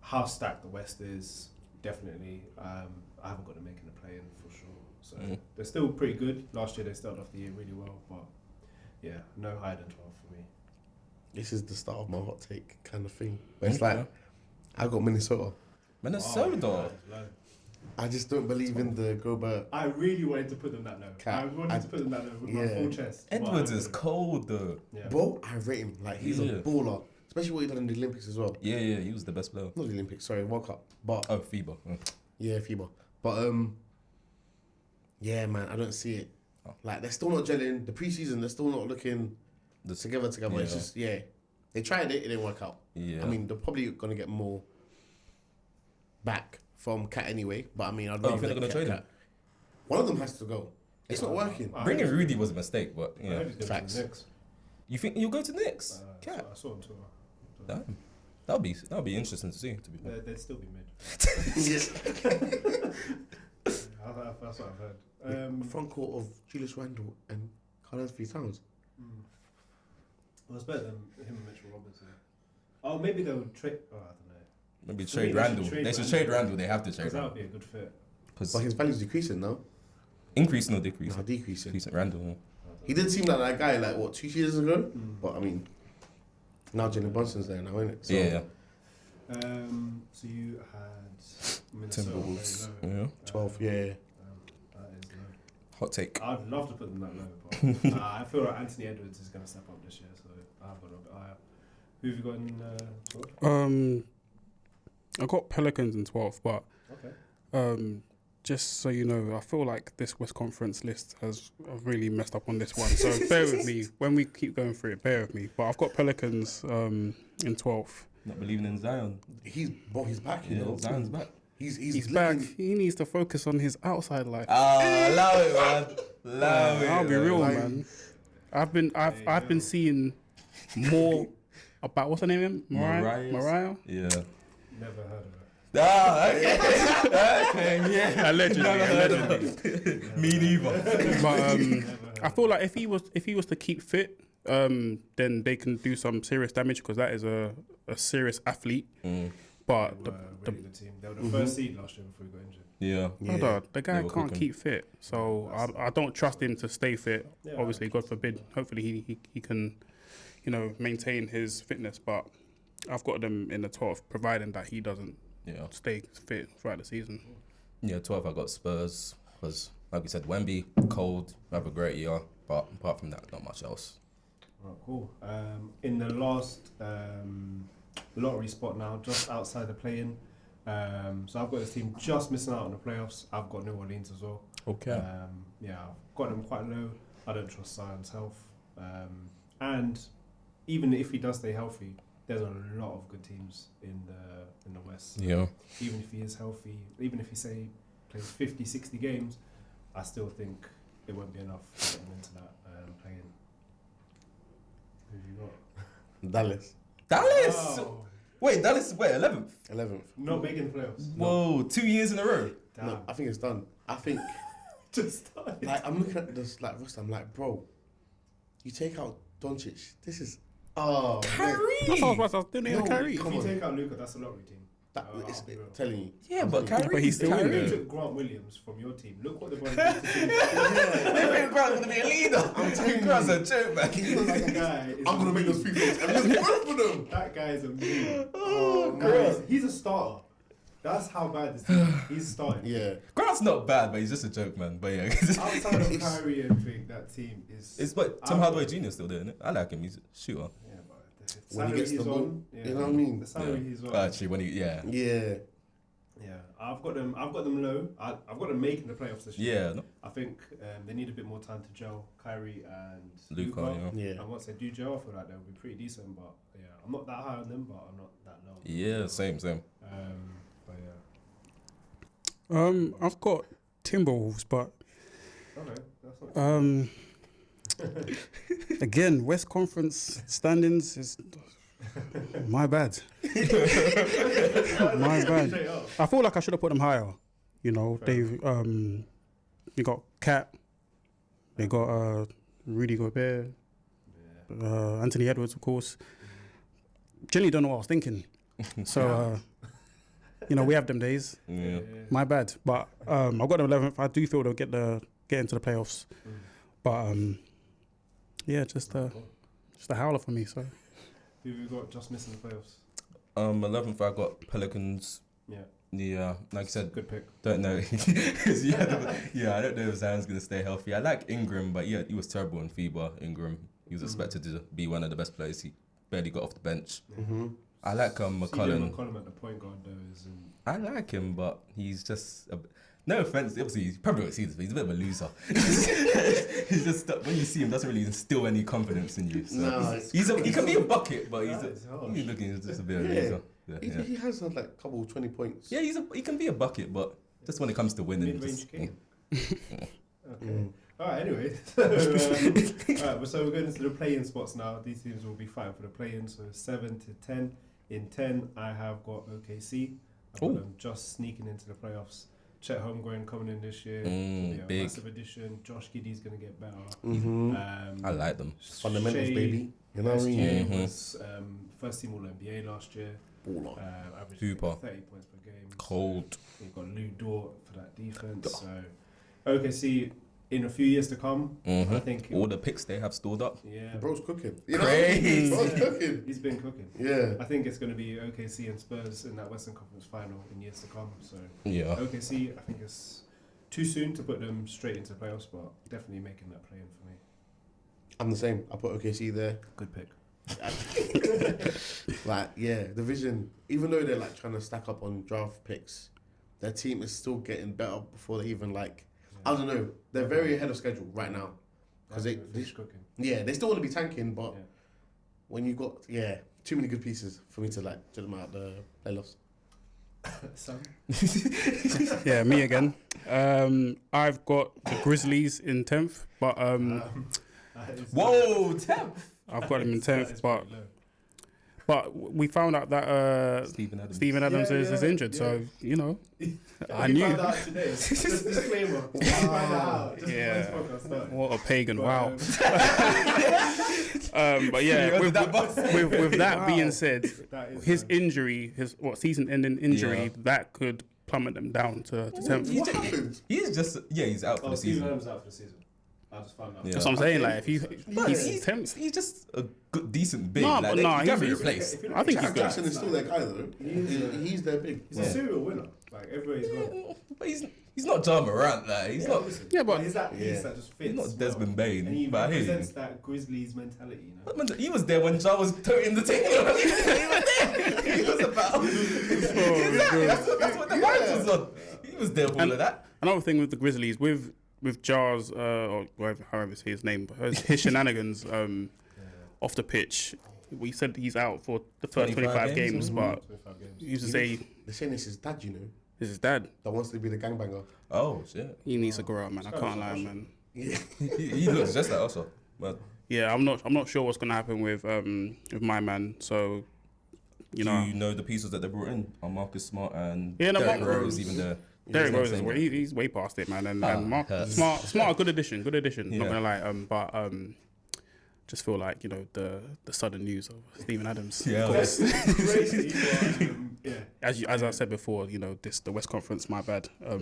how stacked the West is, definitely. I haven't got them making a play in for sure. So they're still pretty good. Last year they started off the year really well, but yeah, no higher than 12 for me. This is the start of my hot take kind of thing. But it's like, I got Minnesota. Minnesota. Low. I just don't believe in the Gobert. I really wanted to put them that low. I wanted to put them that low with my full chest. Edwards is cold though. Yeah. Bro, I rate him. Like, he's a baller. Especially what he done in the Olympics as well. Yeah, he was the best player. Not the Olympics, sorry, World Cup. But Oh, FIBA. yeah, FIBA. But yeah, man, I don't see it. Like, they're still not gelling. The preseason, they're still not looking together. It's just they tried it didn't work out. Yeah. I mean, they're probably gonna get more back from Cat anyway. But I mean, I'd you rather think they're gonna Cat- trade him? Cat. One of them has to go. It's not working. Bringing Rudy was a mistake, but I heard he's going Facts. to the Knicks. you think you'll go to Knicks? Cat. I saw him too. Damn. That'll be interesting to see. To be fair. They'd still be mid. That's what I've heard. Front court of Julius Randle and Carl Anthony Towns. Well, it's better than him and Mitchell Robinson. Oh, maybe they'll trade. Oh, I don't know. Maybe For trade me, they should Randall. trade They should Randall. trade Randall. They have to trade Because that Randall. would be a good fit. But his value's decreasing now. Increasing or decreasing? No, decreasing. Decent Randall. He did seem like that guy, like, what, 2 years ago? But I mean, now Jalen Brunson's there now, isn't it? So, Yeah. So you had Minnesota Timberwolves. very low. Yeah. 12, yeah. That is low. Hot take. I'd love to put them that low, but I feel like Anthony Edwards is going to step up this year, so I've got a bit higher. Who have you got in 12? I got Pelicans in 12th, but Okay. just so you know, I feel like this West Conference list I've really messed up on this one. So bear with me when we keep going through it. Bear with me. But I've got Pelicans in 12th. Not believing in Zion. He's back, you Yeah, know. Zion's back. He's back. looking- He needs to focus on his outside life. Allow it, man. Allow it. I'll be real, Like- man. I've been seeing more about what's her name again? Mariah. Yeah. Never heard of it. Okay, yeah. Allegedly. Me neither. But I feel like if he was to keep fit, then they can do some serious damage because that is a serious athlete. But They were a really good team. They were the first seed last year before he got injured. Yeah. Brother, the guy They were can't cooking. keep fit, so I don't trust him to stay fit. Yeah. Obviously, God forbid. Hopefully, he can, maintain his fitness. But I've got them in the 12th, providing that he doesn't Yeah. stay fit throughout the season. Yeah, 12 I got Spurs because, like we said, Wemby, cold, have a great year. But apart from that, not much else. Right, cool. In the last lottery spot now, just outside the play-in. So I've got this team just missing out on the playoffs. I've got New Orleans as well. Okay. Yeah, I've got them quite low. I don't trust Zion's health. And even if he does stay healthy, there's a lot of good teams in the West. Yeah. Even if he is healthy, even if he plays 50, 60 games, I still think it won't be enough to get him into that play-in. Who have you got? Dallas, Dallas! Wow. Wait, Dallas, 11th? 11th. Not making the playoffs. Whoa, 2 years in a row. Damn. No, I think it's done. I think, Just started. like, I'm looking at this, like, roster, I'm like, bro, you take out Doncic, this is, man. That's what I was doing No, on Kyrie. If come you on. take out Luka, that's a lottery team. That, it's I'll be real. telling you. Yeah, but telling Kyrie, But he's still in If there. you Kyrie. took Grant Williams from your team, look what the Brothers did to do. They think Grant's gonna be a leader. I'm telling Grant's you. a joke, man. That guy is I'm gonna make those free throws. And there's both of them. That guy is a meme. Oh, Now Grant. he's a starter. That's how bad this team is. He's starting. Yeah. Grant's not bad, but he's just a joke, man. But yeah. Outside of Kyrie and everything, that team is. It's but Tim Hardaway Jr. still doing it. I like him. He's a shooter. Yeah, but the When he salary gets the he's ball, on, yeah, you know what I mean? The salary he's on. Actually, when he Yeah. Yeah, I've got them low. I've got them making the playoffs this year. yeah, no, I think they need a bit more time to gel, Kyrie and Luka, Luka. yeah. Yeah. And once they do gel, I feel like they'll be pretty decent. But yeah, I'm not that high on them, but I'm not that low. Yeah, same. But yeah. I've got Timberwolves, but Okay, that's not. again, West Conference standings is my bad. My bad. Straight up. I feel like I should have put them higher. They've you got Cat, they got Rudy Gobert, Anthony Edwards, of course. Generally don't know what I was thinking. So we have them days. Yeah. My bad. But I've got them 11th. I do feel they'll get into the playoffs. But yeah, just a howler for me. So Who have you got just missing the playoffs? 11th, I got Pelicans. Yeah, Yeah, like I said, good pick. don't know. I don't know if Zion's gonna stay healthy. I like Ingram, but yeah, he was terrible in FIBA. Ingram, he was expected to be one of the best players. He barely got off the bench. Mm-hmm. I like McCollum. McCollum at the point guard though is. I like him, but he's just no offense. Obviously, he probably won't see this, but he's a bit of a loser. He's just when you see him, doesn't really instill any confidence in you. So No, he can be a bucket, but That is harsh. he's looking just a bit of a Yeah. loser. Yeah. He has had like a couple 20 points. Yeah, he can be a bucket, but just when it comes to winning, Mid-range just, king. Okay. Mm. All right. Anyway, so we're going into the play-in spots now. These teams will be fighting for the play-in. So 7 to 10. In 10, I have got OKC. I've got Ooh. them just sneaking into the playoffs. Chet Holmgren coming in this year. big. Massive addition. Josh Giddey's going to get better. Mm-hmm. I like them. Fundamentals, Shea, baby. You know what I mean? SGA Mhm. was first team All NBA last year. Baller. Averaging Hooper. 30 points per game. Cold. You've got Lou Dort for that defense. So OKC in a few years to come, I think. All the picks they have stored up. Yeah, Bro's cooking. You Crazy. know what I mean? Bro's cooking. he's been cooking. Yeah. I think it's going to be OKC and Spurs in that Western Conference final in years to come. So Yeah. OKC, I think it's too soon to put them straight into the playoffs, but definitely making that play in for me. I'm the same. I put OKC there. Good pick. Like, yeah, division, even though they're like trying to stack up on draft picks, their team is still getting better before they even like, I don't know, they're very ahead of schedule right now. Because they fish cooking. yeah, they still want to be tanking, but Yeah. when you got, too many good pieces for me to like judge them out the playoffs. Sam? yeah, me again. I've got the Grizzlies in 10th, but Whoa, 10th. I've got them in 10th, but we found out that Steven Adams is injured, so I knew. Found out today. Just disclaimer. We found out just Yeah. before this podcast started. What a pagan! But, Wow. But yeah, with that being said, that is, his injury, his season-ending injury, Yeah. that could plummet them down to 10th. He's he's out for the Stephen season. Adams out for the season. I just found out. Yeah. That's what I'm saying. Like, if He's 10th. He's just a good, decent big. Nah, like, but nah, he can be he's- replaced. I think he's good. Jackson is still their guy though. He's their big. He's a serial winner. Like everywhere he's gone. But he's not John Morant. Like he's not. Listen, Yeah, but- he's that piece that just fits. He's not Desmond Bain, and he but I hear you. represents that Grizzlies mentality. You know. He was there when John was toting the team. He was there. He was about. Exactly. That's what the vibes was on. He was there for all of that. Another thing with the Grizzlies, with Jars, or whatever, however say his name, his shenanigans off the pitch. We said he's out for the first 25 games, but 25 games. he used to say They're saying it's his dad, you know, this is his dad. that wants to be the gangbanger. Oh shit. He needs to grow up, man. I can't lie, man. Yeah. He looks just like Usher. But Yeah, I'm not sure what's gonna happen with my man. So, do you know the pieces that they brought in? Marcus Smart and Yeah, no, Derrick Marcus- Rose even there. Derrick Rose, Same. he's way past it, man. And hurts. Smart, good addition. Not Yeah. gonna lie, but just feel like the sudden news of Stephen Adams. Yeah. Of course. Crazy, but, yeah. As I said before, the West Conference, my bad. But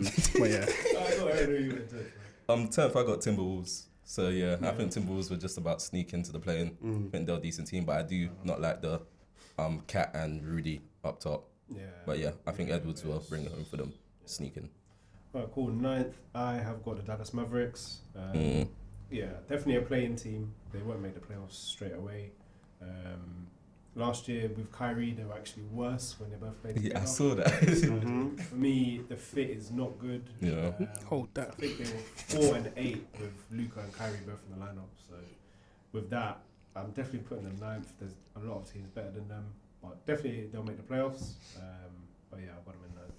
yeah, I thought I knew you were going to 10th I got Timberwolves. So yeah, I think Timberwolves were just about sneaking into the play-in. I think they're a decent team, but I do not like the Cat and Rudy up top. Yeah. But yeah, I think Edwards will bring it home for them, sneaking. Alright, cool. 9th, I have got the Dallas Mavericks. Yeah, definitely a playing team. They won't make the playoffs straight away. Last year with Kyrie, they were actually worse when they both played together. Yeah, I saw that. For me, the fit is not good. Yeah. Hold that. I think they were 4 and 8 with Luka and Kyrie both in the lineup. So with that, I'm definitely putting them 9th. There's a lot of teams better than them, but definitely they'll make the playoffs. But yeah, I've got them in 9th.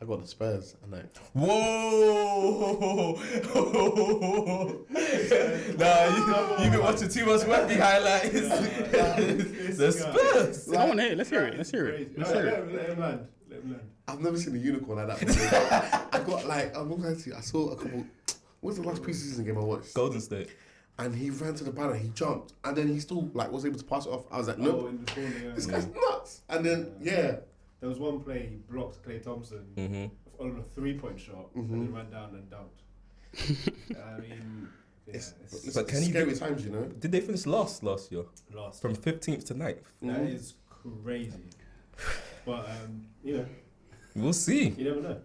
I got the Spurs and like Whoa! Nah, you've been watching too much Wemby highlights. The Spurs. I want to hear it. Let's hear it. Let's hear it. Let's hear it. Let him land. I've never seen a unicorn like that before. I got like I'm not going to see. I saw a couple. What's the last preseason game I watched? Golden State. And he ran to the banner, he jumped, and then he still like was able to pass it off. I was like, Oh, no, in the corner, yeah. this guy's nuts. And then There was one play he blocked Klay Thompson on a 3-point shot and then ran down and dunked. I mean, yeah, it's But can he scary do- times, you know. Did they finish last year? last. From 15th to 9th? That is crazy. But We'll see. you never know.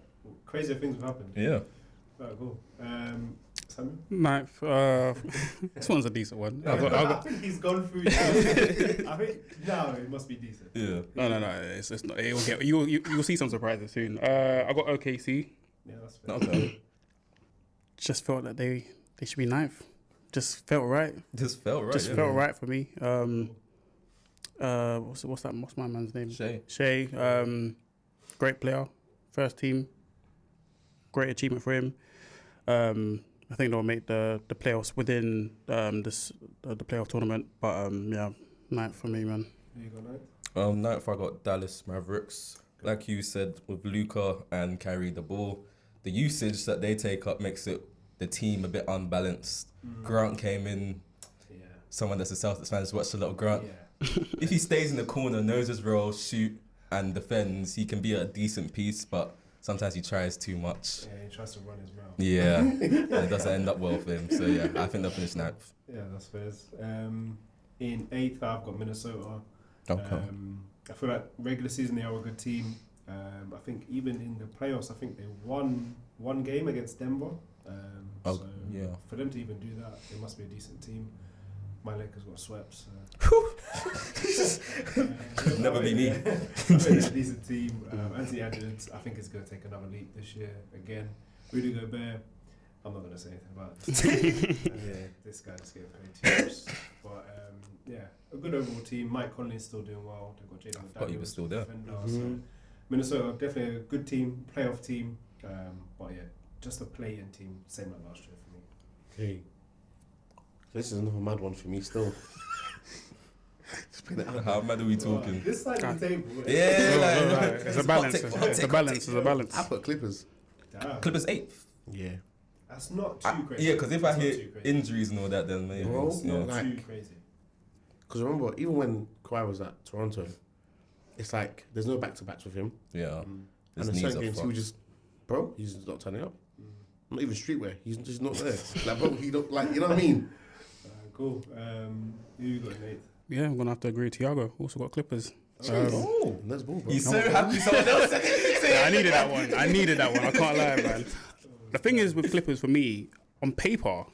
Crazier things have happened. Yeah. Right, cool. Samuel? 9th. This one's a decent one. I think he's gone through. I think now it must be decent. Yeah. No. It's not. It will get. You'll see some surprises soon. I got OKC. Yeah, that's fair. Okay. Just felt that they should be 9th. Just felt right. Just felt right. Just yeah. felt right for me. What's my man's name? Shea. Great player, first team. Great achievement for him. I think they'll make the playoffs within the playoff tournament. But yeah, 9th for me, man. There you go, 9th. 9th I got Dallas Mavericks. Like you said, with Luka and Kyrie the ball, the usage that they take up makes the team a bit unbalanced. Grant came in. Yeah. Someone that's a Celtics fan has watched a lot of Grant. Yeah. If he stays in the corner, knows his role, shoot and defends, he can be a decent piece, but sometimes he tries too much. Yeah, he tries to run his mouth. Yeah, and it doesn't end up well for him. So yeah, I think they'll finish 9th. Yeah, that's fair. In 8th, I've got Minnesota. Okay. I feel like regular season they are a good team. I think even in the playoffs, I think they won one game against Denver. So yeah. for them to even do that, they must be a decent team. My Lakers got swept. So. Never be me. They're a decent team. Anthony Edwards, I think, is going to take another leap this year again. Rudy Gobert, I'm not going to say anything about it. This guy's getting paid too much. But yeah, a good overall team. Mike Conley's still doing well. They've got Jaden Thought he was still there. So Minnesota, definitely a good team, playoff team. But yeah, just a play-in team, same like last year for me. Okay. This is another mad one for me still. Just put it out. How mad are we talking? This side of the table. Yeah, It's a balance. It's a balance. It's a balance. I put Clippers. Damn. Clippers 8th. Yeah. That's not too crazy. Yeah, because if I That's not hear too crazy. injuries and all that, then maybe. Bro, it's- yeah. Not Like- too crazy. Because remember, even when Kawhi was at Toronto, it's like there's no back-to-backs with him. Yeah. His And in knees certain are games, he fucked. was just, bro, he's just not turning up. Not even streetwear. He's just not there. Like, bro, he don't, like, you know what I mean? Cool. Who you got, Nate? Yeah, I'm gonna have to agree with Thiago. Also got Clippers. Oh, That's ball, bro. he's so happy someone else said Yeah, I needed that one. I can't lie, man. The thing is with Clippers, for me, on paper,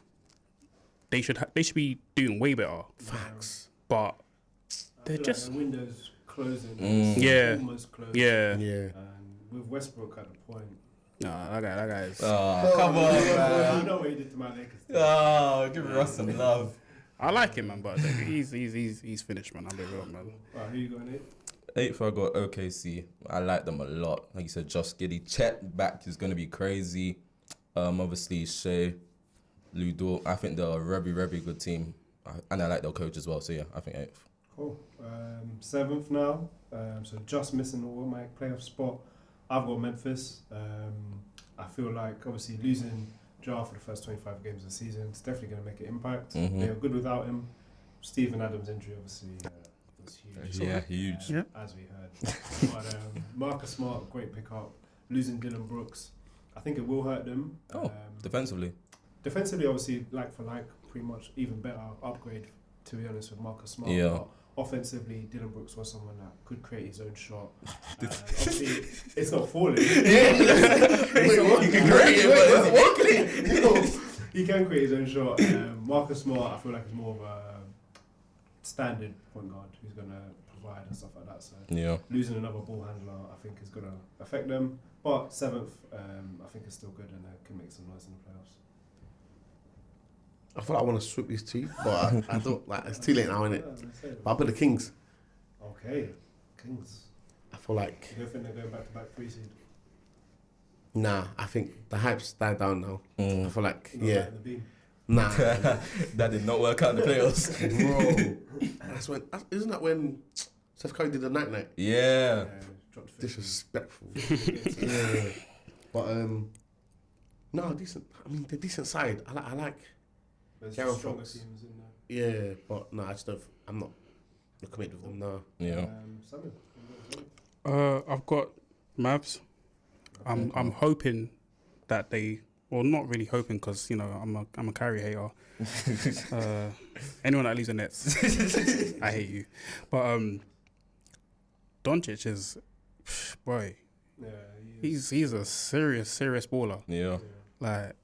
they should be doing way better. Facts. But I they're feel just like the window's closing. Yeah. Almost closed. yeah. Yeah. And with Westbrook at the point. Nah, that guy is. Oh, come on, I man. know what he did to my Lakers. Oh, give Russ some love. I like him, man, but he's finished, man. I'm be real, man. Right, who you got, Nate? 8th, I got OKC. I like them a lot. Like you said, Josh Giddey. Chet back is going to be crazy. Obviously, Shea, Ludo. I think they're a very good team. And I like their coach as well. So, yeah, I think 8th. Cool. 7th now. So just missing the automatic playoff spot. I've got Memphis. I feel like, obviously, losing Ja for the first 25 games of the season is definitely going to make an impact. They are good without him. Stephen Adams' injury, obviously, was huge. Yeah, huge. Yeah. As we heard. But Marcus Smart, great pickup. Losing Dylan Brooks, I think it will hurt them. Defensively. Defensively, obviously, like for like, pretty much even better upgrade, to be honest, with Marcus Smart. Yeah. But offensively, Dylan Brooks was someone that could create his own shot. Obviously, it's not falling. He can create it, He can create his own shot. Marcus Smart, I feel like, is more of a standard point guard who's going to provide and stuff like that. So yeah. losing another ball handler, I think, is going to affect them. But 7th, I think, is still good and can make some noise in the playoffs. I feel like I want to sweep these two, but I don't, like, it's too late now, innit? But I'll put the Kings. Okay, Kings. I feel like, You don't think they're going back-to-back 3 seed? nah, I think the hype's died down now. I feel like, Not yeah, like in the beam. nah. That did not work out in the playoffs. Bro, isn't that when Steph Curry did the night? Yeah. Dropped 50. Disrespectful. Yeah. But, no, decent. I mean, they're decent side. I like, There's Darren stronger Fox. teams in there. yeah, but no, I just don't, I'm not committed with them, no. Yeah. Simon. I've got Mavs. I'm hoping that they, well, not really hoping because I'm a Kyrie hater. Anyone that leaves the Nets, I hate you. But Doncic is, boy, Yeah, he's a serious baller. Yeah. Like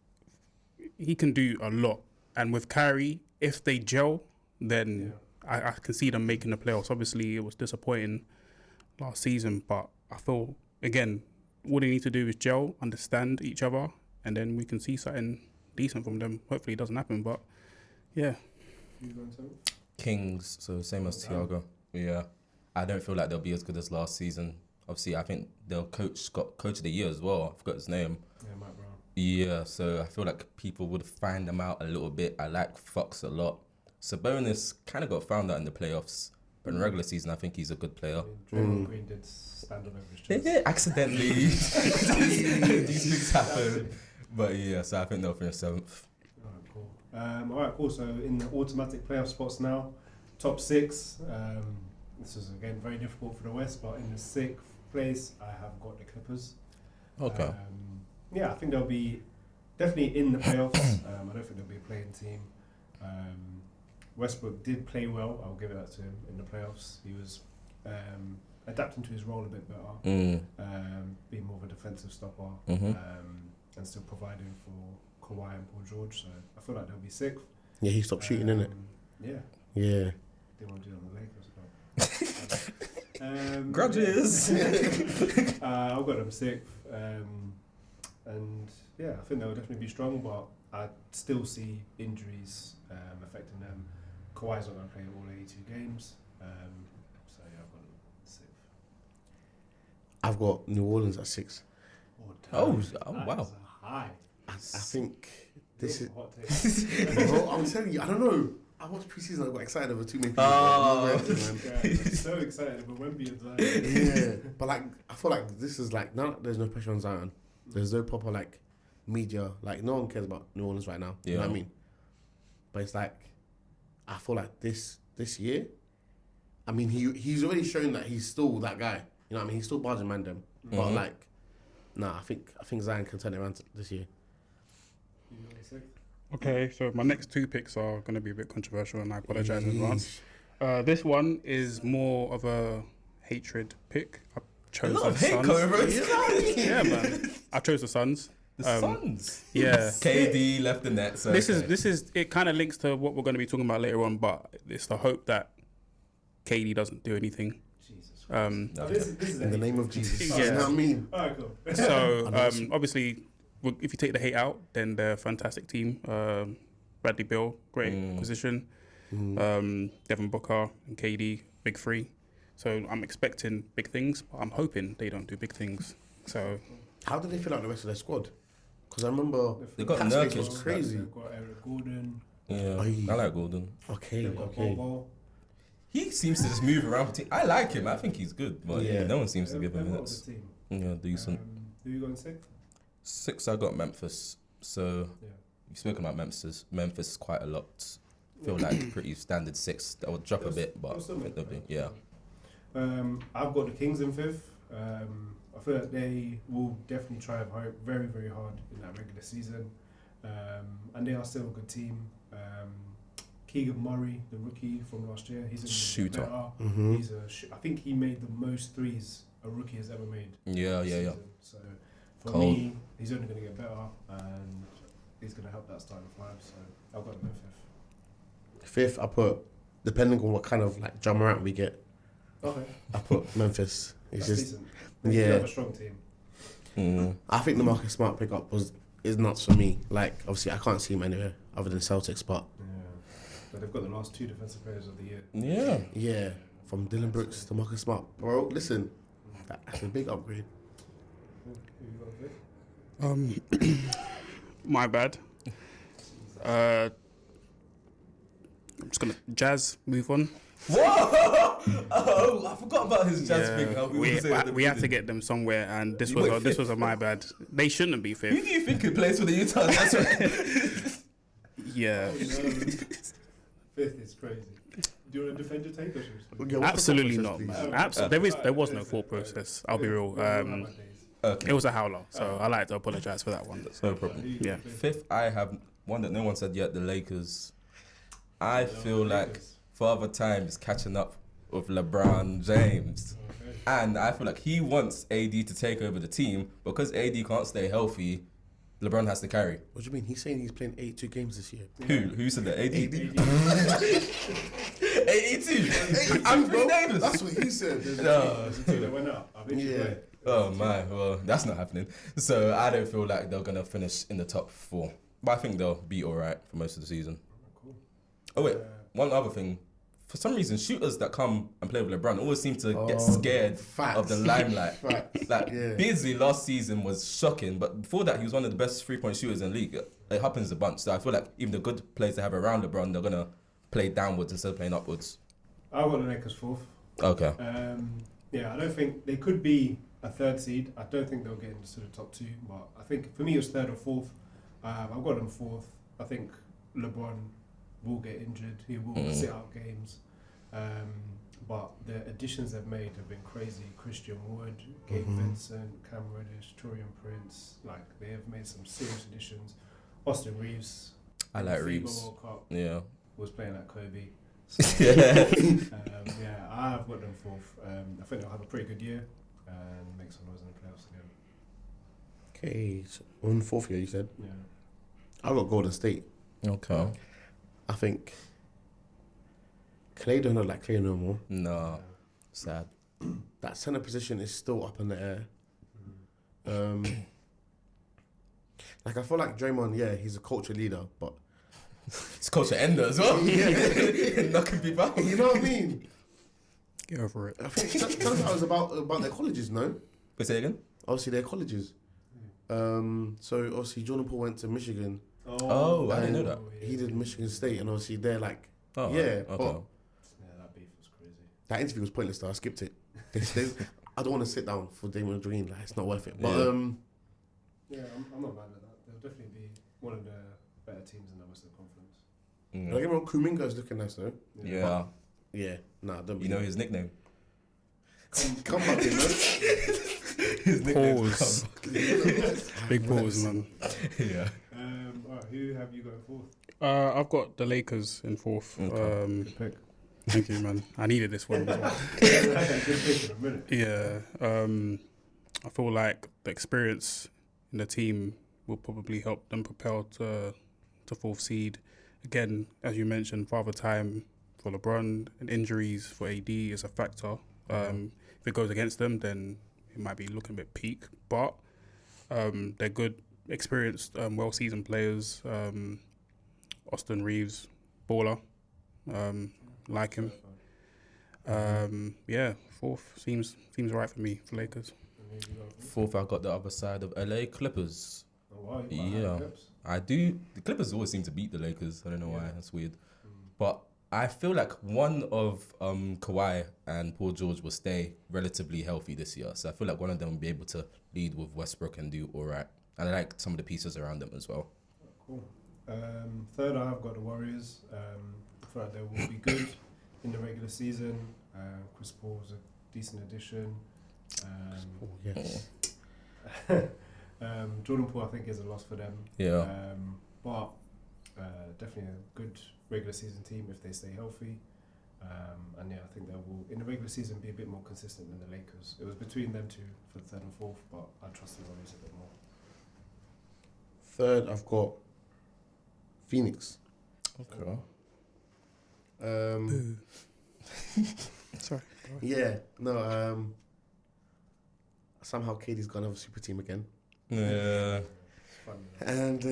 he can do a lot, and with Kyrie, if they gel, then I can see them making the playoffs. Obviously, it was disappointing last season, but I feel again, all they need to do is gel, understand each other, and then we can see something decent from them. Hopefully, it doesn't happen, but yeah. You going to? Kings, so same as Thiago. Yeah. I don't feel like they'll be as good as last season. Obviously, I think they'll got coach of the year as well. I forgot his name. Yeah, Matt Brown. Yeah, so I feel like people would find them out a little bit. I like Fox a lot. Sabonis kind of got found out in the playoffs. But in regular season, I think he's a good player. Draymond Green did stand on over his chest. Yeah, accidentally. These things happen. But yeah, so I think they'll finish 7th. Alright, cool. So in the automatic playoff spots now, top 6. This is again very difficult for the West, but in the 6th place, I have got the Clippers. Okay. Yeah, I think they'll be definitely in the playoffs. I don't think they'll be a playing team. Westbrook did play well. I'll give it that to him in the playoffs. He was adapting to his role a bit better, being more of a defensive stopper, and still providing for Kawhi and Paul George. So I feel like they'll be 6th. Yeah, he stopped shooting, innit? Yeah. Yeah. Didn't want to do it on the Lakers. Grudges. I've got them 6th. And yeah, I think they'll definitely be strong, but I still see injuries affecting them. Kawhi's not going to play all 82 games. So yeah, I've got them 6th. I've got New Orleans at 6. Oh, That wow. is a high. I think this is. Hot take. Bro, I'm telling you, I don't know. I watched preseason. I got excited over too many people. Oh. So excited about Wemby and Zion. Yeah, but like I feel like this is like now there's no pressure on Zion. There's no proper like media. Like no one cares about New Orleans right now. You know what I mean? But it's like I feel like this year. I mean he's already shown that he's still that guy. You know what I mean? He's still barging man them. But like Nah, I think Zion can turn it around this year. You know what I'm saying? Okay, so my next 2 picks are going to be a bit controversial, and I apologize in advance. This one is more of a hatred pick. I chose A lot of the hate Suns. coming, bro. Yeah, man. I chose the Suns. The Suns. Yeah. KD left the net. So This is it. Kind of links to what we're going to be talking about later on, but it's the hope that KD doesn't do anything. Jesus. No, This is In the name of Jesus. Yeah. You know what I mean? Alright, cool. So obviously, if you take the hate out, then they're a fantastic team. Bradley Beal, great acquisition. Devin Booker and KD, big 3. So I'm expecting big things, but I'm hoping they don't do big things. So How did they fill out the rest of their squad? Because I remember They got Cat space Nurkic. was crazy. They've got Eric Gordon. Yeah, Aye. I like Gordon. Okay, They've got okay. Bobo. He seems to just move around for team. I like him. I think he's good, but Yeah. no one seems to give him They've got a minutes. good team. Yeah, decent. Who you got in 6th? 6, I got Memphis. So Yeah. you've spoken about Memphis. Memphis quite a lot. Feel like pretty standard 6. That would drop a bit, but I think they'll be, yeah. I've got the Kings in 5th. I feel like they will definitely try very, very hard in that regular season. And they are still a good team. Keegan Murray, the rookie from last year, he's a Shooter. better. Mhm. He's I think he made the most threes a rookie has ever made. Yeah, this yeah, yeah. season. So for Cold. me, he's only going to get better, and he's going to help that starting 5. So I've got him in 5th. 5th, I put, depending on what kind of like drum around we get, Okay, I put Memphis. It's that's just, decent. They yeah. have a strong team. I think the Marcus Smart pickup is nuts for me. Like, obviously, I can't see him anywhere other than Celtics, but Yeah, but they've got the last 2 defensive players of the year. Yeah. yeah, from Dylan Brooks to Marcus Smart, bro. Listen, that's a big upgrade. Who you got in 5th? my bad. I'm just gonna Jazz move on. Whoa! Oh, I forgot about his jazz thing. We had to get them somewhere, and this You was went this fifth. was a my bad. They shouldn't be Who 5th. do you think could play for the Utah Jazz? Yeah, 5th is crazy. Do you want to defend your take or should we Yeah, what's the absolutely thought not, process, man. please? There was no thought process. I'll be real. Okay, It was a howler, so I like to apologize for that one. no problem. Yeah. 5th, I have one that no one said yet, the Lakers. I feel like Father Time is catching up with LeBron James. And I feel like he wants AD to take over the team. Because AD can't stay healthy, LeBron has to carry. What do you mean? He's saying he's playing 82 games this year. Who said that? AD? 82. 82. Anthony Davis. That's what he said. No. They went out. I think Yeah. Oh my, well, that's not happening. So I don't feel like they're gonna finish in the top 4. But I think they'll be alright for most of the season. Cool. Oh wait, one other thing. For some reason, shooters that come and play with LeBron always seem to get scared facts. of the limelight. Facts. Like Yeah. Beasley last season was shocking, but before that he was one of the best 3-point shooters in the league. It happens a bunch. So I feel like even the good players they have around LeBron, they're gonna play downwards instead of playing upwards. I got the Lakers 4th. Okay. Yeah, I don't think they could be a 3rd seed. I don't think they'll get into the top 2, but I think for me it was 3rd or 4th. I've got them 4th. I think LeBron will get injured. He will sit out games. But the additions they've made have been crazy. Christian Wood, Gabe Vincent, Cam Reddish, Torian Prince. Like, they have made some serious additions. Austin Reeves. I in the like FIBA Reeves. World Cup Yeah. was playing like Kobe. So, Yeah. yeah, I've got them 4th. I think they'll have a pretty good year and make some noise in the playoffs again. Okay, so on 4th year, you said? Yeah. I got Golden State. Okay. I think Clay don't look like Clay no more. No. Sad. That center position is still up in the air. Like, I feel like Draymond, yeah, he's a culture leader, but It's culture ender as well. Yeah. Knocking people out. you know what I mean? Get over it. I think sometimes it was about their colleges, no? Wait, say it again? Obviously, their colleges. So obviously, Jordan Poole went to Michigan. Oh, I didn't know that. He did Michigan State, and obviously they're like, Oh, yeah. okay. But Yeah, that beef was crazy. that interview was pointless though. I skipped it. I don't want to sit down for Damon Green. Like, it's not worth it. But Yeah, I'm not mad at that. They'll definitely be one of the better teams in the Western Conference. don't get me wrong, Kuminga's looking nice though. Yeah. Yeah, nah, don't be. You know his nickname? come back in, man. His nickname's Pause. become- Big pause, man. Yeah. Alright, who have you got in fourth? I've got the Lakers in fourth. Okay. Good pick. Thank you, man. I needed this one as well. Good pick in a minute. Yeah. I feel like the experience in the team will probably help them propel to fourth seed. Again, as you mentioned, father time for LeBron and injuries for AD is a factor. If it goes against them, then it might be looking a bit peak. But they're good, experienced, well-seasoned players. Austin Reeves, baller. Like him. Yeah, fourth seems right for me for Lakers. Fourth, I got the other side of LA Clippers. Oh, wow, you got Yeah. high clips. I do. The Clippers always seem to beat the Lakers. I don't know why. That's weird. But I feel like one of Kawhi and Paul George will stay relatively healthy this year. So I feel like one of them will be able to lead with Westbrook and do all right. And I like some of the pieces around them as well. Cool. Third, I have got the Warriors. I feel like they will be good in the regular season. Chris Paul's a decent addition. Yes. Jordan Poole, I think, is a loss for them. Yeah. But definitely a good regular season team if they stay healthy. And yeah, I think they will, in the regular season, be a bit more consistent than the Lakers. It was between them two for the third and fourth, but I trust the Warriors a bit more. Third, I've got Phoenix. Okay. Sorry. Yeah, no. Somehow KD's gonna have a super team again, Yeah. It's funny. and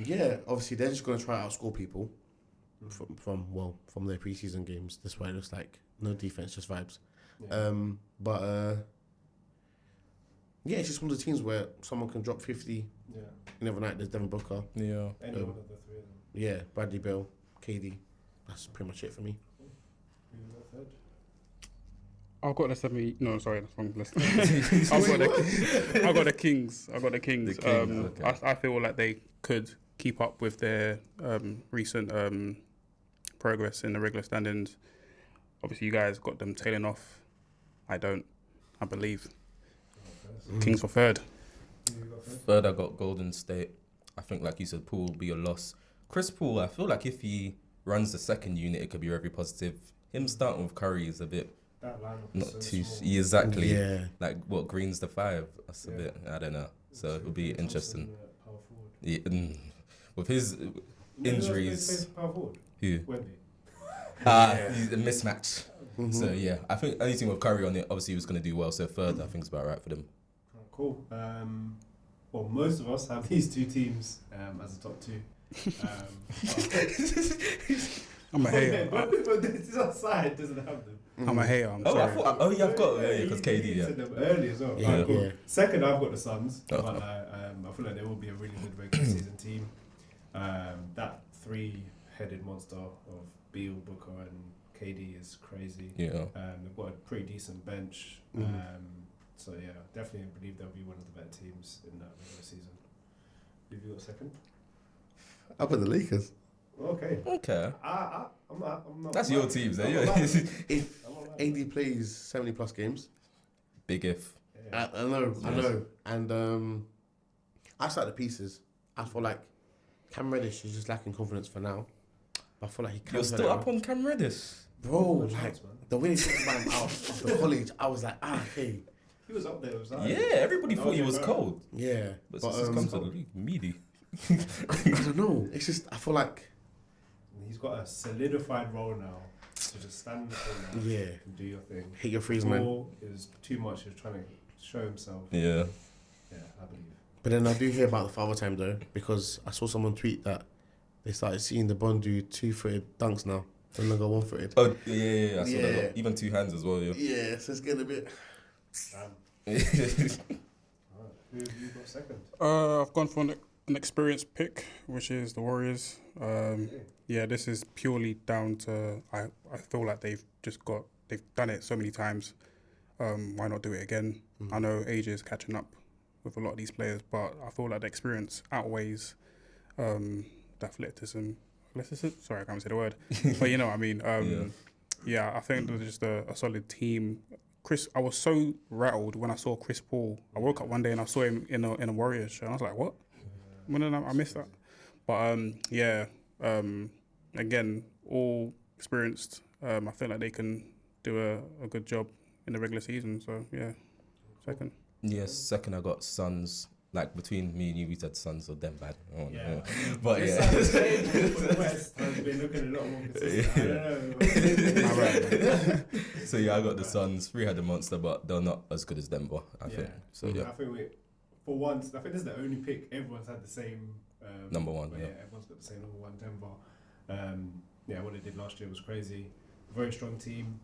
yeah, obviously they're just gonna try to outscore people from their preseason games. That's why it looks like no defense, just vibes. Yeah. Yeah, it's just one of the teams where someone can drop 50. Yeah. The other night there's Devin Booker, Yeah. Any one of the three of them. yeah, Bradley Beal, KD. That's pretty much it for me. Who got third? I've got the 70. No, sorry, that's wrong list. I've got the Kings. I've got the Kings. The Kings, okay. I feel like they could keep up with their recent progress in the regular standings. Obviously, you guys got them tailing off. I don't. I believe Kings for third. Who got third? Third, I got Golden State. I think, like you said, Poole will be a loss. Chris Paul, I feel like if he runs the second unit, it could be very positive. Him starting with Curry is a bit That lineup not is so too small. exactly. Yeah. Like what Green's the 5. That's a Yeah. bit. I don't know. So it'll be Thompson, interesting. Power forward. Yeah, with his You know injuries. who else plays power forward? Who? Wemby. He's a mismatch. Mm-hmm. So yeah, I think anything with Curry on it, obviously he was going to do well. So third, I think is about right for them. Cool. Well, most of us have these two teams as the top two. I'm a hater. But this outside doesn't have them. I'm a hater. I'm Oh, sorry. I thought. Oh yeah, I've got. Yeah, because You KD. Yeah. said them early as well. Yeah, Alright, cool. yeah. Second, I've got the Suns. Oh. But I feel like they will be a really good regular season team. That three-headed monster of Beal, Booker, and KD is crazy. Yeah. They've got a pretty decent bench. Mhm. So yeah, definitely believe they'll be one of the better teams in that regular season. Who have you got second? I've got the Lakers. Okay. Okay. I'm not. That's your teams, eh? I'm Yeah. not mad. If I'm not mad. AD plays 70 plus games, Big if. Yeah. I know, and I start the pieces. I feel like Cam Reddish is just lacking confidence for now. But I feel like he can. You're still up on Cam Reddish. bro. Good Like chance, man. the way they talked about him out of the college, I was like, okay, He was up there with Zion. Yeah, everybody That thought he was was your cold, yeah. but But since he's come to the league, meaty. I don't know. It's just I feel like He's got a solidified role now to just stand in the corner yeah, and do your thing. hit your freeze, man. Before it was too much. He was trying to show himself. Yeah. Yeah, I believe. But then I do hear about the father time though, because I saw someone tweet that they started seeing the Bond do 2-footed dunks now, no longer 1-footed. Oh yeah. I saw Yeah. that. Even 2 hands as well. Yeah. Yeah, so it's getting a bit. Damn. Yeah. Alright. Who have you got second? I've gone for an experienced pick, which is the Warriors. Okay. Yeah, this is purely down to I feel like they've done it so many times. Why not do it again? I know age is catching up with a lot of these players, but I feel like the experience outweighs the athleticism. Sorry, I can't say the word, but you know what I mean. Yeah, I think they're just a solid team, I was so rattled when I saw Chris Paul. I woke up one day and I saw him in a Warriors show. And I was like, what? When did I missed that? But again, all experienced. I feel like they can do a good job in the regular season. So yeah, second. Yes, second I got Suns. Like between me and you, we said Suns or them bad. I don't know. Yeah. But This yeah. side for the West has been looking a lot more consistent. I don't know. So yeah, I got the Suns. 3 had the monster, but they're not as good as Denver, I think. So yeah. I think for once, I think this is the only pick everyone's had the same Number one, yeah. Everyone's got the same number one, Denver. What they did last year was crazy. Very strong team.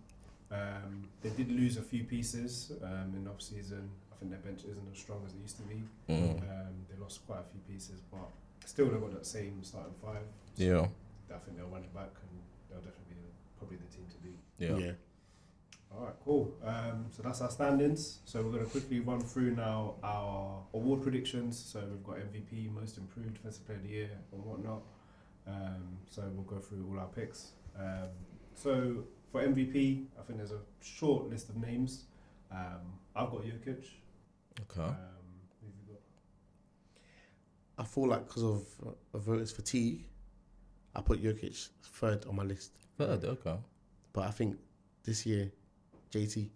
They did lose a few pieces in the off season. I think their bench isn't as strong as it used to be. They lost quite a few pieces, but still they've got that same starting 5. So Yeah. I think they'll run it back and they'll definitely be probably the team to beat. Yeah. All right, cool. So that's our standings. So we're going to quickly run through now our award predictions. So we've got MVP, Most Improved, Defensive Player of the Year, and whatnot. So we'll go through all our picks. So for MVP, I think there's a short list of names. I've got Jokic. Okay. Who have you got? I feel like because of voters' fatigue, I put Jokic third on my list. Third, okay. But I think this year, JT.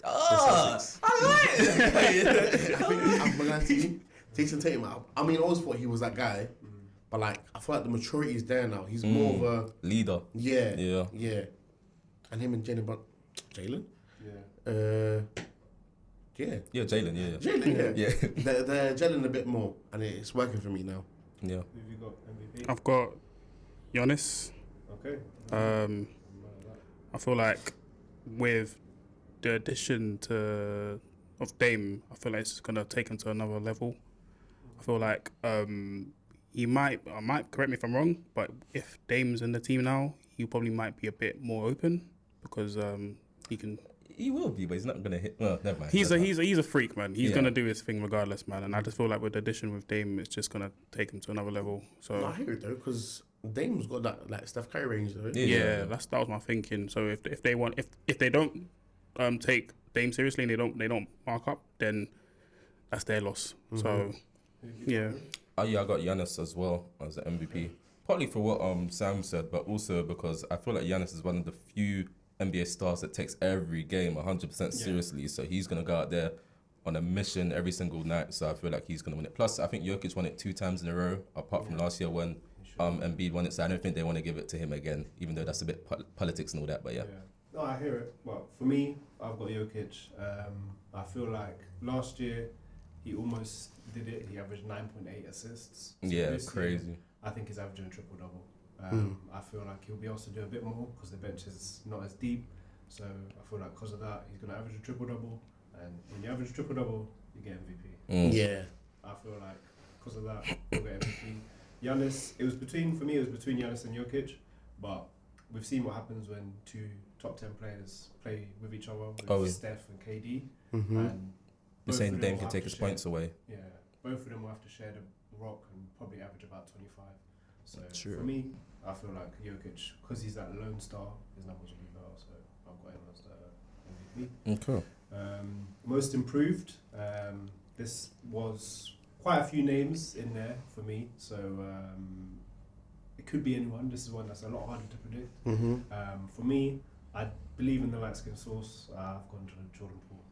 Oh, I like it. I think I'm gonna to you, Jason Tatum. I mean, I always thought he was that guy, but like I feel like the maturity is there now. He's more of a leader. yeah. And him and Jalen. Yeah. Yeah, Jalen. Jalen, Yeah. They're gelling a bit more, and it's working for me now. Yeah. Who have you got MVP? I've got Giannis. Okay. I feel like with the addition of Dame, I feel like it's gonna take him to another level. I feel like he might correct me if I'm wrong, but if Dame's in the team now, he probably might be a bit more open because he can. He will be, but he's not gonna hit. Well, never mind. He's a freak, man. He's gonna do his thing regardless, man. And I just feel like with the addition with Dame, it's just gonna take him to another level. So No, I hear it though, because Dame's got that like Steph Curry range though. yeah, that was my thinking. So if they don't take Dame seriously and they don't mark up, then that's their loss. So yeah. Oh yeah, I got Giannis as well as an MVP. Partly for what Sam said, but also because I feel like Giannis is one of the few NBA stars that takes every game 100% seriously. So he's gonna go out there on a mission every single night. So I feel like he's gonna win it. Plus, I think Jokic won it 2 times in a row, apart from last year when Embiid won it. So I don't think they want to give it to him again, even though that's a bit politics and all that. But yeah. No, I hear it. Well, for me, I've got Jokic. I feel like last year he almost did it. He averaged 9.8 assists. So Yeah, crazy. Year, I think he's averaging a triple-double. I feel like he'll be able to do a bit more because the bench is not as deep. So I feel like because of that, he's going to average a triple-double. And when you average a triple-double, you get MVP. Yeah. I feel like because of that, he'll get MVP. Giannis, it was between Giannis and Jokic, but we've seen what happens when 2 top 10 players play with each other, with Steph and KD. And You're saying Dame can take his points away. Yeah, both of them will have to share the rock and probably average about 25. So True. for me, I feel like Jokic, because he's that lone star, his numbers will be better. So I've got him as the MVP. Okay. Most improved. This was quite a few names in there for me. So it could be anyone. This is one that's a lot harder to predict. For me, I believe in the light skin source. I've gone to Jordan Poole.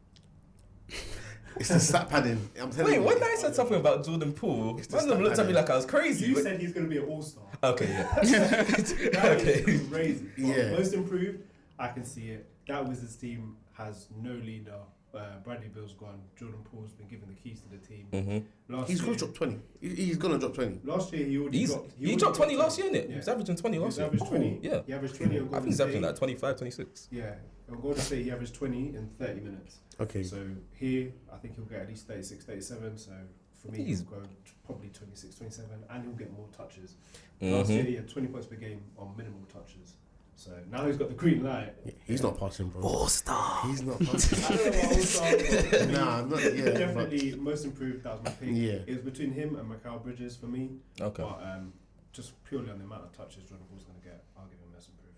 It's the stat padding. I'm telling you. Wait, when I said something about Jordan Poole, one of them looked at me like I was crazy. You said he's going to be an all-star. Okay, yeah. That is crazy. Yeah. Most improved, I can see it. That Wizards team has no leader. Bradley Beal's gone. Jordan Poole's been given the keys to the team. He's going to drop 20. He's going to drop 20. Last year, he dropped 20 last year, innit? Yeah. He was averaging 20 last year. He averaged 20. Yeah. He averaged 20 on Golden I think he's averaging State. like 25, 26. Yeah. On Golden State, he averaged 20 in 30 minutes. Okay. So here, I think he'll get at least 36, 37. So for me, he'll go probably 26, 27, and he'll get more touches. Last year, he had 20 points per game on minimal touches. So now he's got the green light. Yeah, he's not passing, bro. All-star. He's not passing. I don't know what all-star. Nah, not yeah. Definitely most improved. That was my pick. Yeah. It was between him and Mikal Bridges for me. Okay. But just purely on the amount of touches Jordan Poole's going to get, I'll give him most improved.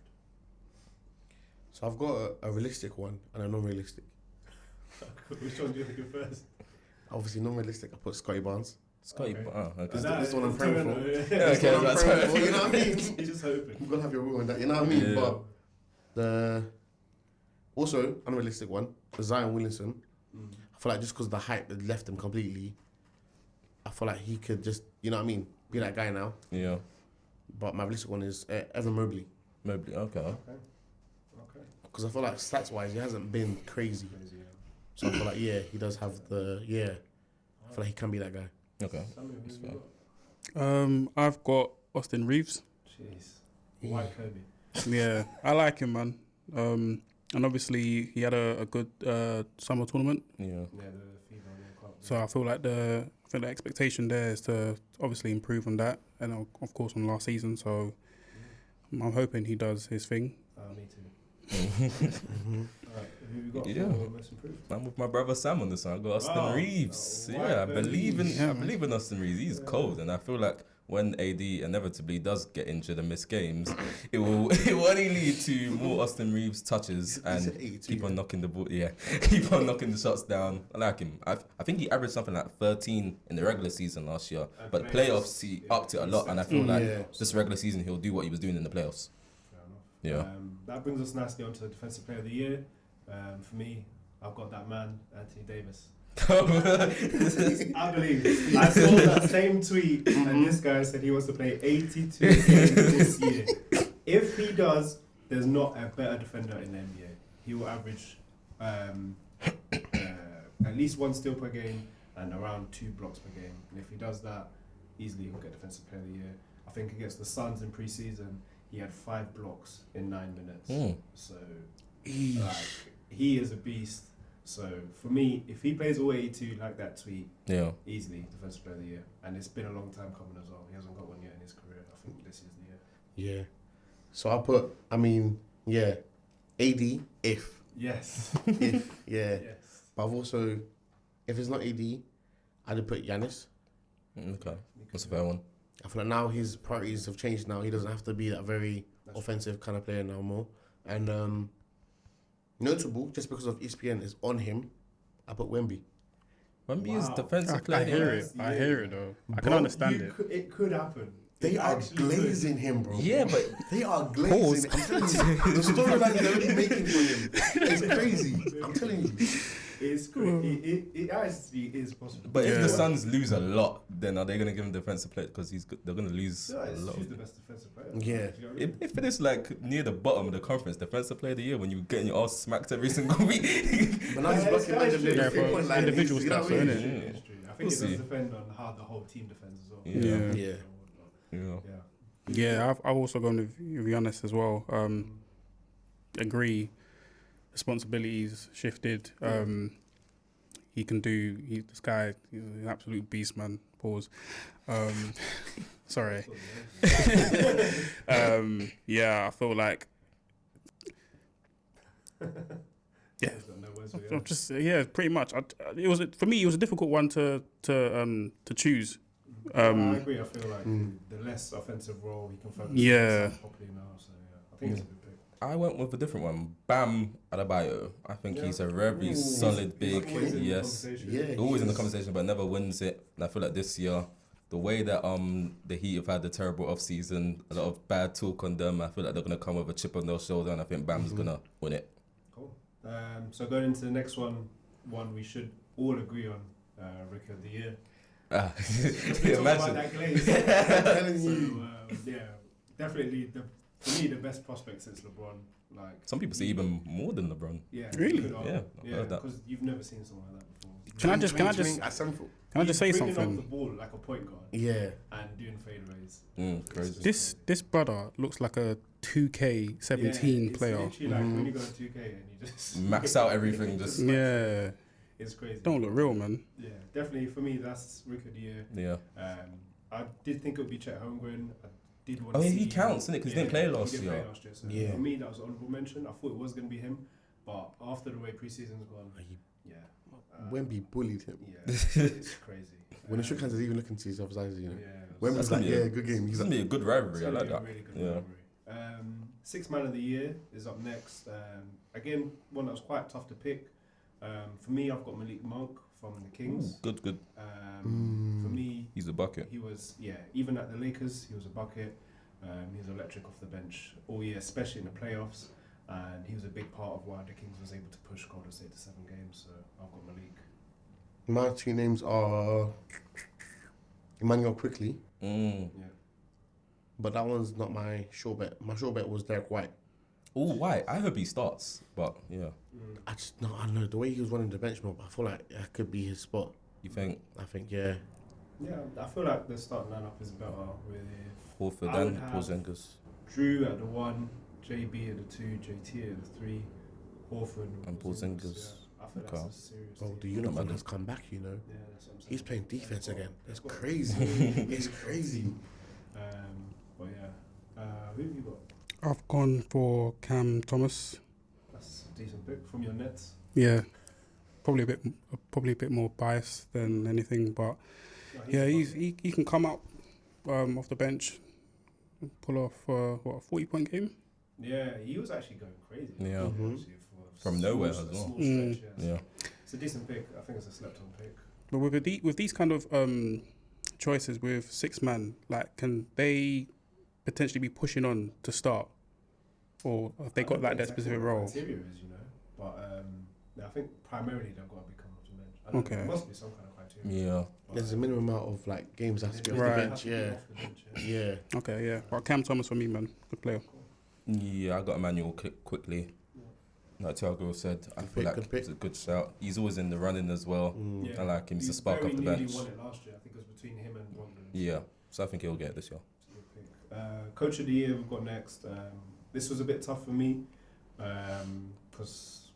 So I've got a realistic one and a non-realistic. Which one do you think of first? Obviously, non-realistic. I put Scotty Barnes. Scotty, Okay. This is what I'm praying for. Yeah, okay, I'm that's praying right. for, you know what I mean? You're just hoping. You've got to have your will in that, you know what I mean? Yeah. But the also unrealistic one, Zion Williamson. I feel like just because the hype had left him completely, I feel like he could just, you know what I mean, be that guy now. Yeah. But my realistic one is Evan Mobley. Mobley, okay. Okay. Because I feel like stats-wise, he hasn't been crazy. Crazy, yeah. So I feel like, he does have the, I feel like he can be that guy. Okay. Samuel, who That's you fair. got? I've got Austin Reeves. Jeez. White Kobe. Yeah, I like him, man. And obviously he had a good summer tournament. Yeah. Yeah, the FIBA World Cup. So I feel like the expectation there is to obviously improve on that, and of course on last season. So I'm hoping he does his thing. Me too. Alright, who you got Yeah. for most improved? I'm with my brother Sam on this one. I got Austin Wow. Reeves. Oh, Yeah, I white believe in Reeves. Yeah, I man. believe in Austin Reeves. He's cold, and I feel like when AD inevitably does get injured and miss games, it will only lead to more Austin Reeves touches said and 82, keep on yeah. knocking the ball. Yeah, keep on knocking the shots down. I like him. I think he averaged something like 13 in the regular season last year, And but playoffs, playoffs he yeah, upped it a he lot, and I set feel it. like Yeah. this regular season he'll do what he was doing in the playoffs. Fair enough. Yeah. That brings us nicely onto the Defensive Player of the Year. For me, I've got that man, Anthony Davis. I believe. I saw that same tweet, and this guy said he wants to play 82 games this year. If he does, there's not a better defender in the NBA. He will average at least 1 steal per game and around 2 blocks per game. And if he does that, easily he'll get Defensive Player of the Year. I think against the Suns in preseason, he had 5 blocks in 9 minutes. So, like, he is a beast. So for me, if he plays all 82 like that tweet, Yeah. easily Defensive Player of the Year. And it's been a long time coming as well. He hasn't got one yet in his career. I think this is the year. Yeah. So I put, AD, if. Yes. If, yeah. Yes. But I've also, if it's not AD, I'd put Giannis. Okay. That's a fair one. I feel like now his priorities have changed now. He doesn't have to be that very offensive kind of player now more. And notable, just because of ESPN is on him, I put Wemby. Wemby is Wow. defensive I player. hear it. Yeah. I hear it though. I can Bro, understand it. It could happen. They It are actually could. glazing him, bro. Yeah, but They are glazing. I'm telling you, the storyline they're already making for him is crazy. I'm telling you. It's great. It actually is possible. But if Yeah. the Suns lose a lot, then are they going to give him defensive player? Because they're going to lose Yeah, a lot. choose the best defensive player. Yeah. Do you know what I mean? If it is like near the bottom of the conference, defensive player of the year, when you're getting your ass smacked every single week. But now he's Yeah, blocking it's random true. niggas, Yeah, 3-point bro, line, individual you know stats, what I mean? innit? Yeah, it's true. I think We'll it see. does depend on how the whole team defends as well. Yeah. Yeah. Yeah. Yeah, I've also gone with Giannis as well. Agree. Responsibilities shifted. He can do. This guy, he's an absolute beast, man. Pause. Sorry. Yeah, I feel like. Yeah. I'm just pretty much. It was for me. It was a difficult one to choose. I agree. I feel like the less offensive role he can focus Yeah. on properly now. So yeah, I think it's a good pick. I went with a different one. Bam Adebayo. I think Yeah. he's a very Ooh. solid big. He's always in the Yes. conversation. Yeah. Always in the conversation, but never wins it. And I feel like this year, the way that the Heat have had the terrible off season, a lot of bad talk on them. I feel like they're gonna come with a chip on their shoulder, and I think Bam's gonna win it. Cool. So going into the next one we should all agree on, Rookie of the Year. Ah, We talked about imagine. that glaze. I'm telling So you. yeah, definitely for me the best prospect since LeBron. Like Some people say even more than LeBron. yeah, Really? good Yeah, arm. I've Yeah, heard that. because you've never seen someone like that before. Can I just At Sanford. can I just say He's bringing something? off the ball like a point guard Yeah. and doing fadeaways. Crazy. This brother looks like a 2K17 It's player. literally like when you go to 2K and you just Max out everything. Just Yeah, it's crazy. don't look real, man. Yeah, definitely for me that's Rookie of the Year. yeah. I did think it would be Chet Holmgren. I did want I to mean, see he counts, innit? 'Cause he didn't play last he didn't year. play last year. So Yeah. for me, that was an honourable mention. I thought it was going to be him, but after the way preseason's gone, yeah, Wemby bullied him. yeah, it's crazy. When he shook hands, he didn't even look into his eyes, you know. Yeah, Wemby's That's like, gonna be a- good game. It's He's gonna like, be a good rivalry. I like that. Really good Yeah. rivalry. Sixth Man of the Year is up next. Again, one that was quite tough to pick. For me, I've got Malik Monk from the Kings. Good. For me, He's a bucket. he was, even at the Lakers, he was a bucket. He was electric off the bench all year, especially in the playoffs. And he was a big part of why the Kings was able to push Golden State to 7 games. So I've got Malik. My 2 names are Emmanuel Quickly, Yeah. but that one's not my sure bet. My sure bet was Derek White. Oh, why? I hope he starts, but yeah. I don't know, the way he was running the bench mob, I feel like that could be his spot. You think I think, yeah. Yeah, I feel like the starting lineup is better with Horford I would and have- Porzingis? Drew at the 1, JB at the 2, JT at the 3, Horford And Porzingis. Yeah, I feel Okay. that's a serious Oh, team. the unicorn bad. has come back, you know. Yeah, that's what I'm saying. He's playing defense They've got- again. That's they've got- crazy. It's crazy. But yeah, who have you got? I've gone for Cam Thomas. That's a decent pick from your Nets. Yeah, probably a bit more biased than anything, but No, yeah, fun. he can come out off the bench, pull off a 40-point game. Yeah, he was actually going crazy. Yeah. Actually, for From small- nowhere a as well. small Mm. stretch, yes. Yeah. It's a decent pick. I think it's a slept-on pick. But with these kind of choices with 6 man, like, can they potentially be pushing on to start, or have they I got don't like know that exactly specific what the role? criteria is, but I think primarily they've got to become off the bench. I don't know, Okay. there must be some kind of criteria. Yeah. but, There's a minimum amount of like games that has to be off Right. the Have bench. to be Yeah. off the bench, yeah. Yeah. Okay, yeah. But Cam Thomas for me, man, good player. Yeah, I got Emmanuel quickly. Like Thiago said, I Good feel pick, like good pick. it's a good shout. He's always in the running as well. Yeah. I like him. He's He a spark very off the nearly bench. won it last year. I think it was between him and Brogdon. Yeah, so I think he'll get it this year. It's a good pick. Coach of the year we've got next. This was a bit tough for me because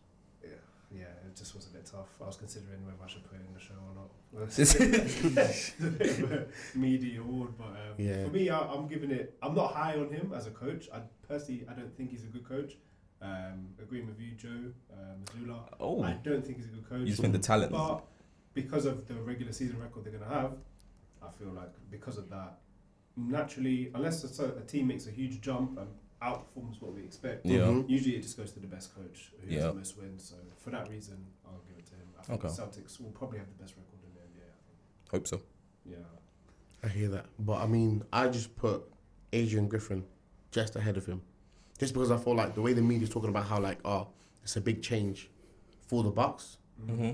it just was a bit tough. I was considering whether I should put it in the show or not. It's a bit of a meaty award, but Yeah. for me, I'm giving it. I'm not high on him as a coach. I don't think he's a good coach. Agreeing with you, Joe Mazzulla. Oh, I don't think he's a good coach. you just think the talent. But because of the regular season record they're going to have, I feel like because of that, naturally, unless a team makes a huge jump and outperforms what we expect, Yeah. Mhm. usually it just goes to the best coach who has Yeah. the most wins. So for that reason, I'll give it to him. I think Okay. the Celtics will probably have the best record in the NBA. Hope so. Yeah. I hear that. But I mean, I just put Adrian Griffin just ahead of him. Just because I feel like the way the media's talking about how like, it's a big change for the Bucks. Mm-hmm.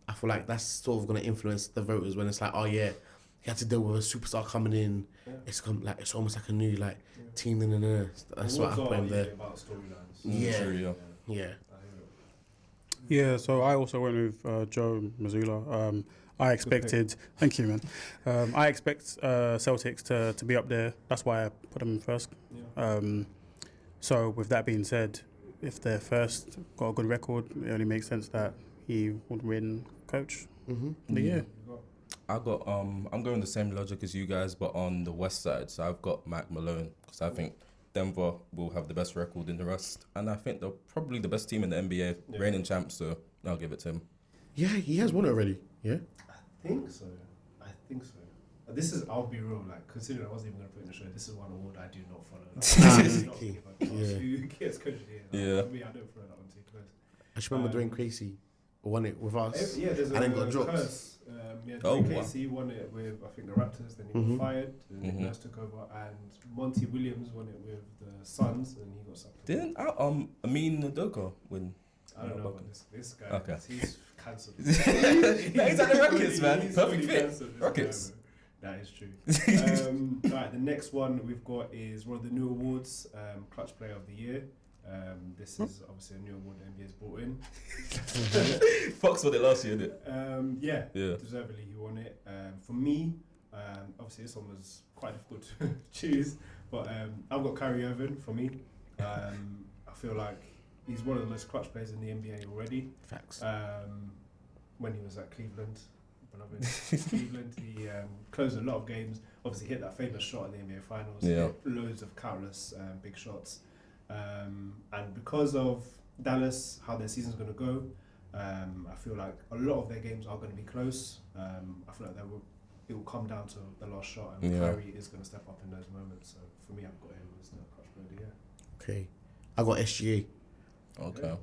I feel like that's sort of going to influence the voters when it's like, oh yeah, he had to deal with a superstar coming in. Yeah. It's almost like a new like Yeah. team. That's what I Awards put are him there. usually about storylines. Yeah. True, yeah. Yeah. I hear it. Yeah, so I also went with Joe Mazzulla. I expected, thank you, man. I expect Celtics to be up there. That's why I put them in first. Yeah. So with that being said, if they're first, got a good record, it only makes sense that he would win coach Mm-hmm. of the year. You got- I got I'm going the same logic as you guys, but on the west side. So I've got Mike Malone because I think Denver will have the best record in the West, and I think they're probably the best team in the NBA, Yeah. reigning champs. So I'll give it to him. Yeah, he has won it already. Yeah. I think so. This is, I'll be real, like, considering I wasn't even going to put it in the show, this is one award I do not follow. Like, I do not Okay. give a toss Yeah. who gets coach of the year. Like, Yeah. For me, I don't follow that one too close. I just remember Dwayne Casey won it with us. Yeah, there's and then got a dropped. curse. Oh, Dwayne wow. Casey won it with, I think, the Raptors, then he Mhm. got fired, then Nick Mhm. Nurse took over, and Monty Williams won it with the Suns, and he got sucked. Didn't Amin Nadoka win? I don't know No, about this guy. Okay. He's cancelled. He's at the Rockets, man. He's Perfect fully fit. cancelled, this Rockets. guy, man. That is true. Right, the next one we've got is one of the new awards, Clutch Player of the Year. This is obviously a new award the NBA's brought in. Fox won it last year, didn't it? Yeah, Yeah. deservedly he won it. For me, obviously this one was quite difficult to choose, but I've got Kyrie Irving for me. I feel like he's one of the most clutch players in the NBA already. Facts. When he was at Cleveland, beloved Cleveland, he closed a lot of games. Obviously, hit that famous shot in the NBA Finals. Yeah. Hit loads of countless big shots. And because of Dallas, how their season's going to go, I feel like a lot of their games are going to be close. I feel like it will come down to the last shot, and Yeah. Kyrie is going to step up in those moments. So for me, I've got him as the clutch player of the year. Okay. I got SGA. Okay.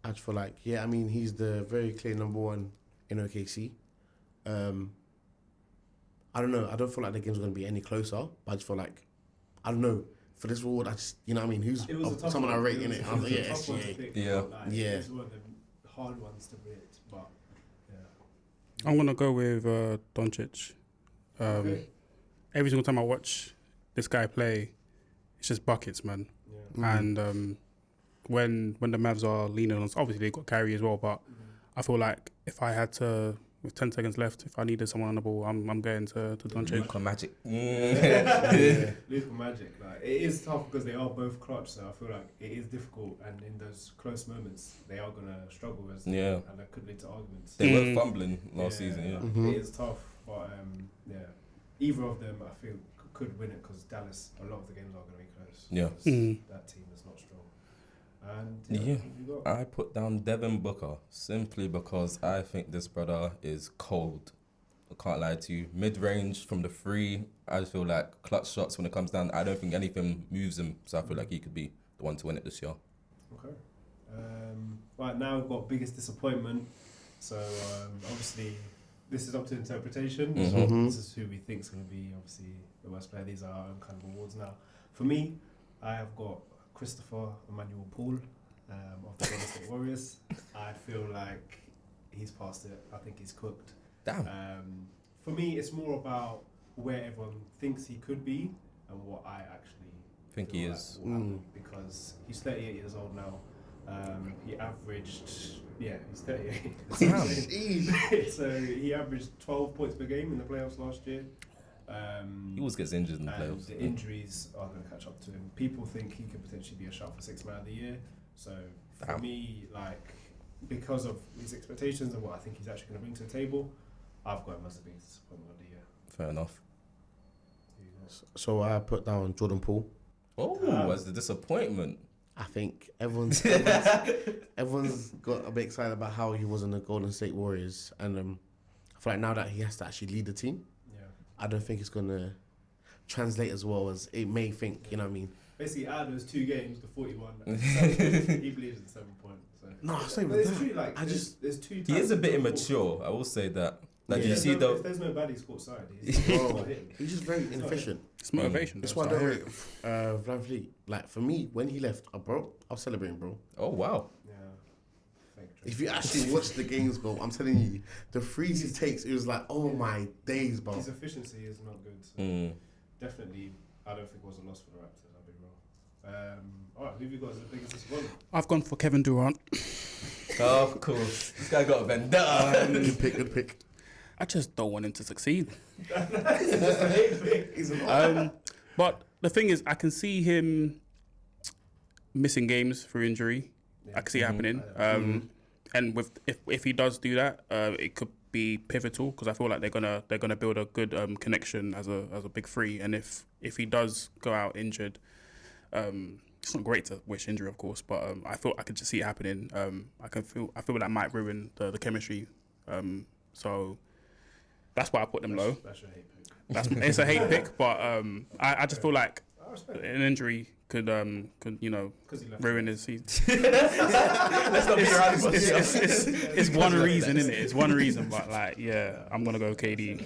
I just feel like, I mean, he's the very clear number one in OKC. I don't know. I don't feel like the game's going to be any closer, but I just feel like, I don't know. For this award, I just, you know what I mean? Who's someone I rate in it? It was a tough one to pick, Yeah. but, like, Yeah. It's one of the hard ones to rate, but yeah. I'm gonna go with Doncic. Okay. Every single time I watch this guy play, it's just buckets, man. Yeah. And when the Mavs are leaning on, obviously they got Kyrie as well, but I feel like if I had to, with 10 seconds left, if I needed someone on the ball, I'm going to Doncic. Luka Magic. Luka Magic. Like, it is tough because they are both clutch, so I feel like it is difficult, and in those close moments, they are going to struggle, and that could lead to arguments. They were fumbling last season, It is tough, but either of them, I feel, could win it because Dallas, a lot of the games are going to be close. Yeah. That team is not strong. And who you got? I put down Devin Booker simply because I think this brother is cold. I can't lie to you. Mid-range from the three, I just feel like clutch shots when it comes down. I don't think anything moves him, so I feel like he could be the one to win it this year. Okay. Right now we've got biggest disappointment. So obviously this is up to interpretation. So this is who we think is going to be obviously the worst player. These are our own kind of awards now. For me, I have got Christopher Emmanuel Paul of the Golden State Warriors. I feel like he's past it. I think he's cooked. Damn. For me, it's more about where everyone thinks he could be and what I actually think feel he like is. will happen, because he's 38 years old now. He averaged, he's 38. Damn. So he averaged 12 points per game in the playoffs last year. He always gets injured in the and playoffs. the injuries are going to catch up to him. People think he could potentially be a shout for Sixth Man of the Year. So for me, like, because of his expectations and what I think he's actually going to bring to the table, I've got him as the biggest disappointment of the year. Fair enough. So I put down Jordan Poole. Oh, as the disappointment. I think everyone's got a bit excited about how he was in the Golden State Warriors, and I feel like now that he has to actually lead the team, I don't think it's gonna translate as well as it may think. You know what I mean? Basically, out of those 2 games, the 41, he believes in 7 points. So. No, it's not but even it's that. true. Like, there's 2. He is a bit immature, I will say that. Like, if you see if there's no baddies courtside, he's not hitting. He's just very inefficient. It's motivation. That's why I don't rate Van Vliet. Like, for me, when he left, I was celebrating, bro. Oh, wow. Yeah. If you actually watch the games, bro, I'm telling you, the threes he takes, it was like, oh my days, bro. His efficiency is not good. So definitely, I don't think it was a loss for the Raptors. I'll be wrong. All right, who have you got as the biggest disappointment? I've gone for Kevin Durant. Oh, of course. This guy got a vendetta. Good pick. I just don't want him to succeed. That's a hate thing. But the thing is, I can see him missing games through injury. I can see it happening. And with if he does do that, it could be pivotal because I feel like they're gonna build a good connection as a big three. And if he does go out injured, it's not great to wish injury, of course, but I could just see it happening. I feel that might ruin the chemistry. So that's why I put them low. That's your hate pick. It's a hate pick, but I just feel like an injury could ruin his season. Let's not be around this. It's one reason, isn't it? It's one reason, but like, I'm gonna go KD.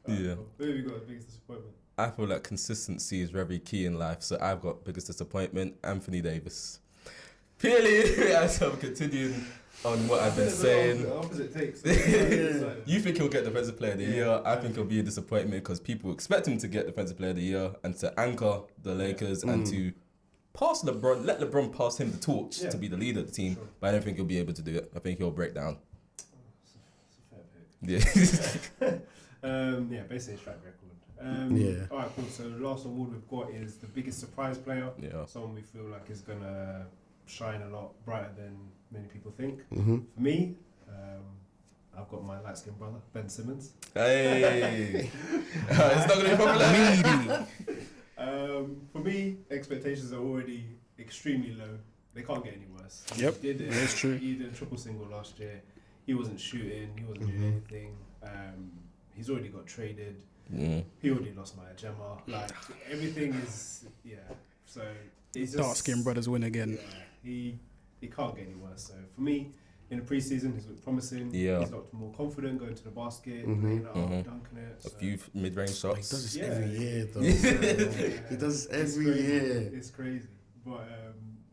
Yeah. Who have you got the biggest disappointment? I feel like consistency is very key in life, so I've got biggest disappointment, Anthony Davis. Purely as I'm continuing on what I've been saying. The opposite takes. You think he'll get Defensive Player of the Year? I think he'll be a disappointment because people expect him to get Defensive Player of the Year and to anchor the Lakers and to pass LeBron, let LeBron pass him the torch to be the leader of the team. Sure. But I don't think he'll be able to do it. I think he'll break down. It's a fair pick. Yeah. Basically his track record. All right, cool. So the last award we've got is the biggest surprise player. Yeah. Someone we feel like is gonna shine a lot brighter than many people think. For me, I've got my light-skinned brother, Ben Simmons. Hey! It's not going to be popular. For me, expectations are already extremely low. They can't get any worse. Yep, that's true. He did a triple single last year. He wasn't shooting. He wasn't doing anything. He's already got traded. He already lost Maya Gemma. Like, everything is, so... Dark-skinned brothers win again. Yeah, it can't get any worse. So for me, in the preseason, he's looked promising. Yeah. He's looked more confident going to the basket, Mhm. playing up, dunking it. A So few mid-range He shots. does this Yeah. every year, though. yeah, He does this it's every crazy. year. It's crazy. But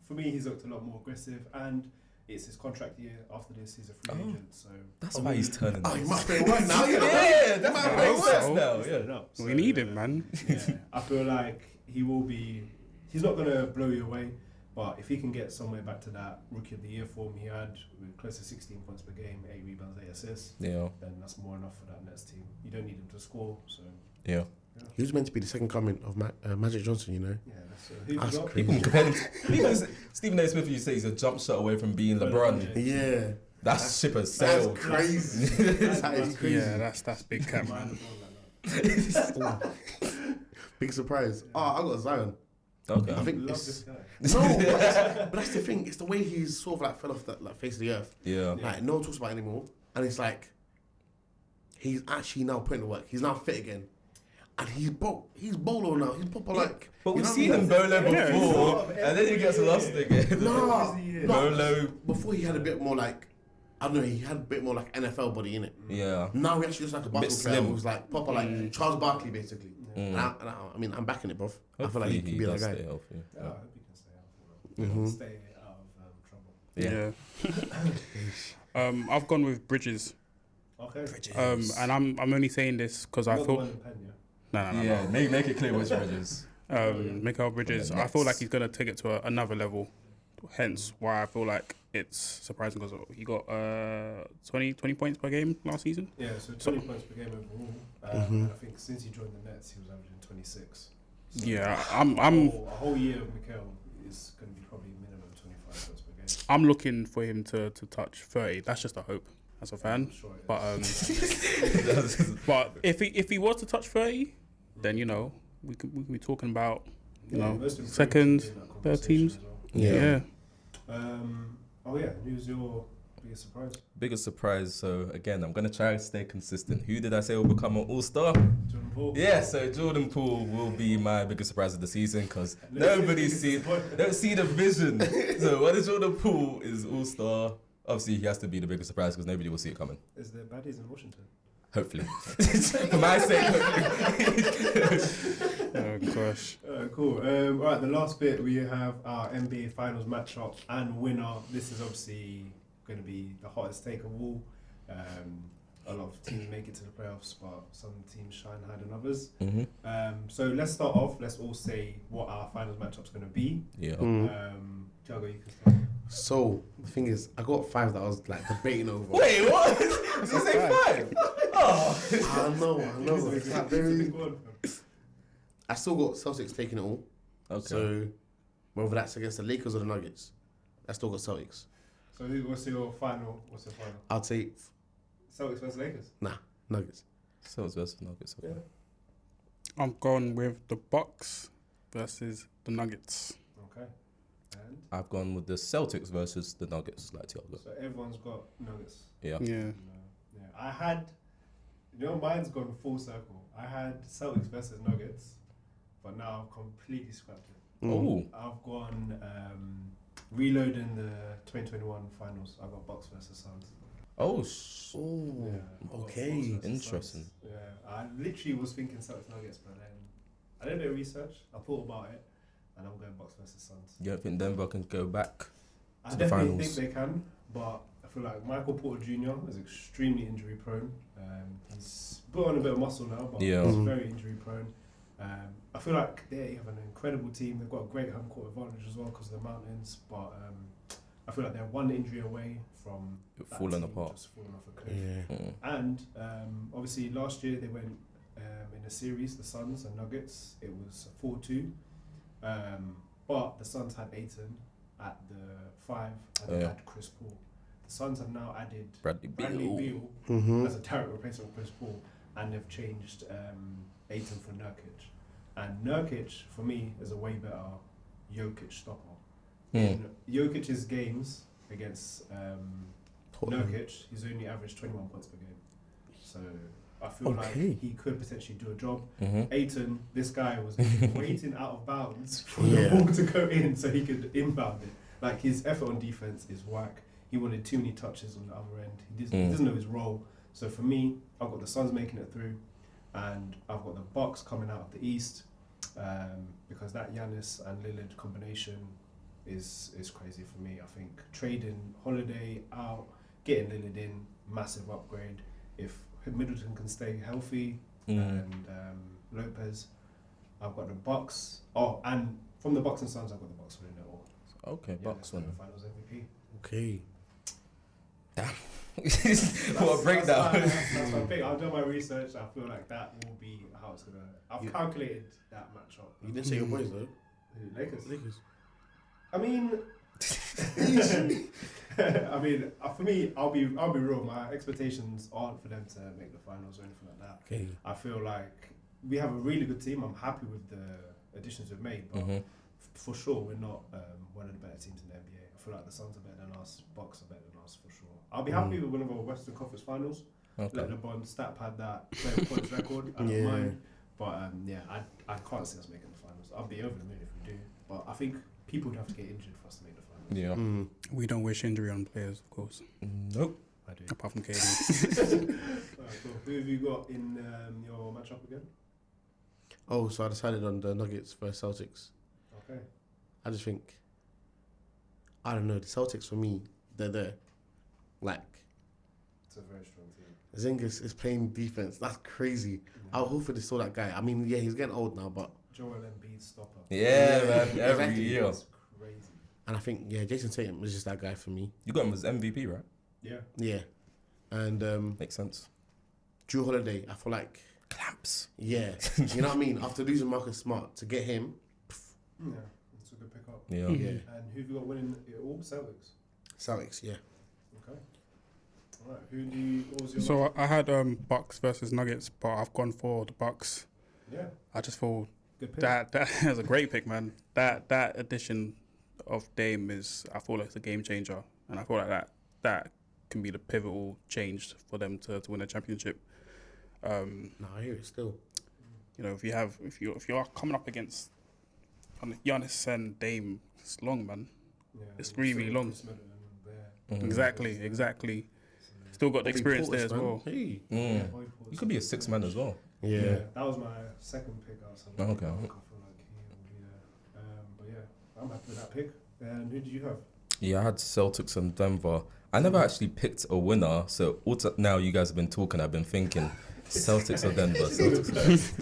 for me, he's looked a lot more aggressive, and it's his contract year. After this, he's a free Oh. agent. So That's why he's turning. Oh, he this. must play right now. Yeah, that's I why hope he's so. now. he's Yeah. turning up. We So, need him, man. Yeah, I feel like he will be. He's not gonna blow you away, but if he can get somewhere back to that Rookie of the Year form he had, with close to 16 points per game, 8 rebounds, 8 assists, Yeah. then that's more enough for that Nets team. You don't need him to score. So Yeah. He was meant to be the second coming of Magic Johnson, you know. yeah, that's who you That's got? crazy. People compare him to, even Stephen A. Smith, you say he's a jump shot away from being LeBron. Yeah. That's ship has That's sailed. crazy. That is crazy. Yeah, that's big cap, man. Big surprise. Oh, I got Zion. Okay. I think Love it's, this guy. no, but that's the thing. It's the way he's sort of like fell off the like face of the earth. Yeah. Like no one talks about it anymore, and it's like he's actually now putting the work. He's now fit again, and he's bolo now. He's proper like. But you we've know seen what I him mean? bolo Yeah, before, and then he gets lost again. No, Yeah. Bolo. Before he had a bit more like I don't know. He had a bit more like NFL body in it. Yeah. Now he actually looks like a Bit basketball player slim. who's like proper like Charles Barkley basically. Mm. I mean, I'm backing it, bro. I feel like he Hopefully can be that does guy. stay healthy. Yeah, I hope he can stay out. Mhm. Stay out of trouble. Yeah. I've gone with Bridges. Okay. And I'm only saying this because I Not the feel one in Pen, no. Yeah. Make it clear which Bridges. Mikael Bridges. From the I feel like Nets. he's gonna take it to another level. Hence why I feel like it's surprising because he got 20 points per game last season. Yeah, so 20 points per game overall. And I think since he joined the Nets, he was averaging 26. So Yeah, a whole year of Mikael is going to be probably minimum 25 points per game. I'm looking for him to touch 30. That's just a hope as a fan. I'm sure it But is. but if he was to touch 30, then you know we could be talking about most improved second, in that third conversation teams. as well. Yeah. Oh yeah, who's your biggest surprise? Biggest surprise. So again, I'm gonna try to stay consistent. Who did I say will become an all-star? Jordan Poole. Yeah, so Jordan Poole will be my biggest surprise of the season because nobody don't see the vision. So when Jordan Poole is all-star, obviously he has to be the biggest surprise because nobody will see it coming. Is there baddies in Washington? Hopefully, for my sake. Hopefully. Oh gosh. Cool. All right, the last bit we have our NBA Finals matchup and winner. This is obviously going to be the hottest take of all. A lot of teams make it to the playoffs, but some teams shine higher than others. So let's start off. Let's all say what our Finals matchup's going to be. Yeah. Thiago, you can start. So the thing is, I got 5 that I was like debating over. Wait, what? Did you say 5? Oh. I know. It's like very. Go on, fam. I still got Celtics taking it all. Okay. So whether that's against the Lakers or the Nuggets, I still got Celtics. So what's your final? What's your final? I'll take Celtics versus Lakers. Nuggets. Celtics versus Nuggets. Okay. I'm going with the Bucks versus the Nuggets. Okay. And I've gone with the Celtics versus the Nuggets, like Thiago. so everyone's got Nuggets. Yeah. Yeah. Yeah, I had, mine's gone full circle. I had Celtics versus Nuggets, but now I've completely scrapped it. Oh. I've gone reloading the 2021 finals. I got Bucks versus Suns. Oh. Oh, Yeah, I've got okay. Bucks versus Interesting. Suns. Yeah, I literally was thinking Celtics Nuggets, but then I did a bit of research. I thought about it, and I'm going Bucks versus Suns. You don't think Denver can go back? I To the definitely finals. think they can, but I feel like Michael Porter Jr. is extremely injury prone. He's put on a bit of muscle now, but Yeah. he's very injury prone. I feel like they have an incredible team. They've got a great home court advantage as well because of the mountains, but I feel like they're one injury away from that Falling team apart. just falling off a cliff. Yeah. And obviously last year they went in a series, the Suns and Nuggets. It was 4-2, but the Suns had Ayton at the 5 and they Yeah. had Chris Paul. The Suns have now added Bradley Bradley Beal. Mm-hmm. as a direct replacement for Chris Paul, and they've changed Ayton for Nurkic. And Nurkic, for me, is a way better Jokic stopper. In Jokic's games against Nurkic, he's only averaged 21 points per game. So I feel Okay. like he could potentially do a job. Mm-hmm. Ayton, this guy was waiting out of bounds for Yeah. the ball to go in so he could inbound it. Like his effort on defense is whack. He wanted too many touches on the other end. He doesn't know his role. So for me, I've got the Suns making it through, and I've got the Bucks coming out of the East, because that Giannis and Lillard combination is crazy for me. I think trading Holiday out, getting Lillard in, massive upgrade. If Middleton can stay healthy and Lopez, I've got the Bucks. Oh, and from the Bucks and Suns, I've got the Bucks winning it all. Okay, Yeah, Bucks the one. Finals MVP. Okay. What a breakdown. That's my pick. I've done my research. I feel like that will be how it's gonna. I've calculated that matchup. You didn't say your boys though. Lakers. Lakers. I mean, for me, I'll be real. My expectations aren't for them to make the finals or anything like that. Okay. I feel like we have a really good team. I'm happy with the additions we've made, but for sure we're not one of the better teams in the NBA. I feel like the Suns are better than us, Bucks are better than us for sure. I'll be happy with one of our Western Conference Finals. Okay. Let LeBron stat pad that player points record. I don't mind, but I can't see us making the finals. I'll be over the moon if we do, but I think people would have to get injured for us to make the finals. Yeah. We don't wish injury on players, of course. Nope. I do. Apart from KD. Alright, cool. Who have you got in your matchup again? Oh, so I decided on the Nuggets versus Celtics. Okay. I just think, I don't know, the Celtics for me, they're there. Like, It's a very strong team. Zingis is playing defense. That's crazy. I hope they saw that guy. I mean, yeah, he's getting old now, but. Joel Embiid stopper. Yeah, man. Every Exactly. year. It's crazy. And I think, yeah, Jason Tatum is just that guy for me. You got him as MVP, right? Yeah. Yeah. And Makes sense. Drew Holiday, I feel like, Clamps. yeah. You know what I mean? After losing Marcus Smart, to get him, Yeah. It's a good pickup. Yeah. yeah. And who have you got winning it all? Celtics. Celtics, yeah. Okay. All right. What was your So I had Bucks versus Nuggets, but I've gone for the Bucks. Yeah. I just feel Good pick. that is a great pick, man. That addition of Dame is, I feel like it's a game changer, and I feel like that can be the pivotal change for them to win a championship. No, I hear it still. You know, if you are coming up against Giannis and Dame, it's long, man. Yeah, It's we'll really see long. Chris Middleton there. Exactly. Still got the experience there as well. Hey. Yeah, Mm. Boy Portis. You could be a 6-man as well. Yeah. That was my second pick. I was Oh, okay. I feel like he will be there. But yeah, I'm happy with that pick. And who did you have? Yeah, I had Celtics and Denver. I never actually picked a winner, so now you guys have been talking, I've been thinking Celtics or Denver. Celtics.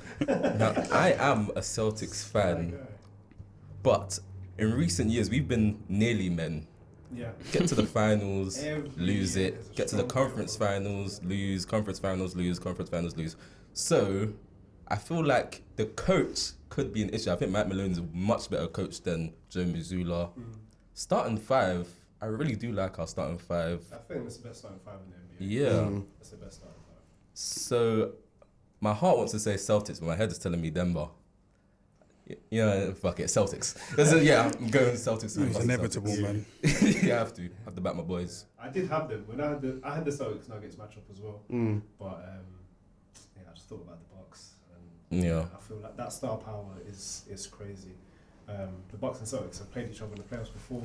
Now, I am a Celtics fan, but in recent years, we've been nearly men. Yeah. Get to the finals, Every lose year it. there's a Get to the strong conference player. finals, lose. Conference finals, lose. Conference finals, lose. So, I feel like the coach could be an issue. I think Mike Malone's a much better coach than Joe Mazzulla. Starting five, I really do like our starting five. I think that's the best starting five in the NBA. Yeah. That's the best starting five. So, my heart wants to say Celtics, but my head is telling me Denver. You know, fuck it, Celtics. Yeah, I'm going Celtics. It's inevitable, Celtics. man. Yeah, I have to back my boys. I did have them when I had the Celtics Nuggets matchup as well. But I just thought about the Bucks, and Yeah. I feel like that star power is crazy. The Bucks and Celtics have played each other in the playoffs before,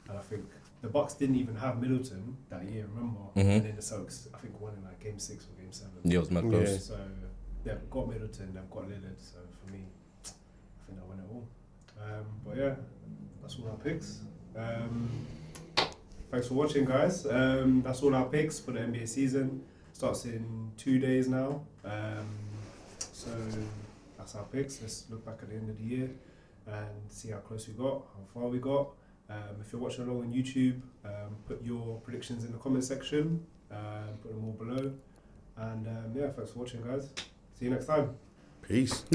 and I think the Bucks didn't even have Middleton that year. Remember, and then the Celtics I think won in like Game 6 or Game 7. Yeah, it was mad close. So they've got Middleton, they've got Lillard. So for me, I think they'll win it all. But yeah, that's all our picks. Thanks for watching, guys. That's all our picks for the NBA season. Starts in 2 days now. So that's our picks. Let's look back at the end of the year and see how close we got, how far we got. If you're watching along on YouTube, put your predictions in the comment section. Put them all below. And yeah, thanks for watching, guys. See you next time. Peace.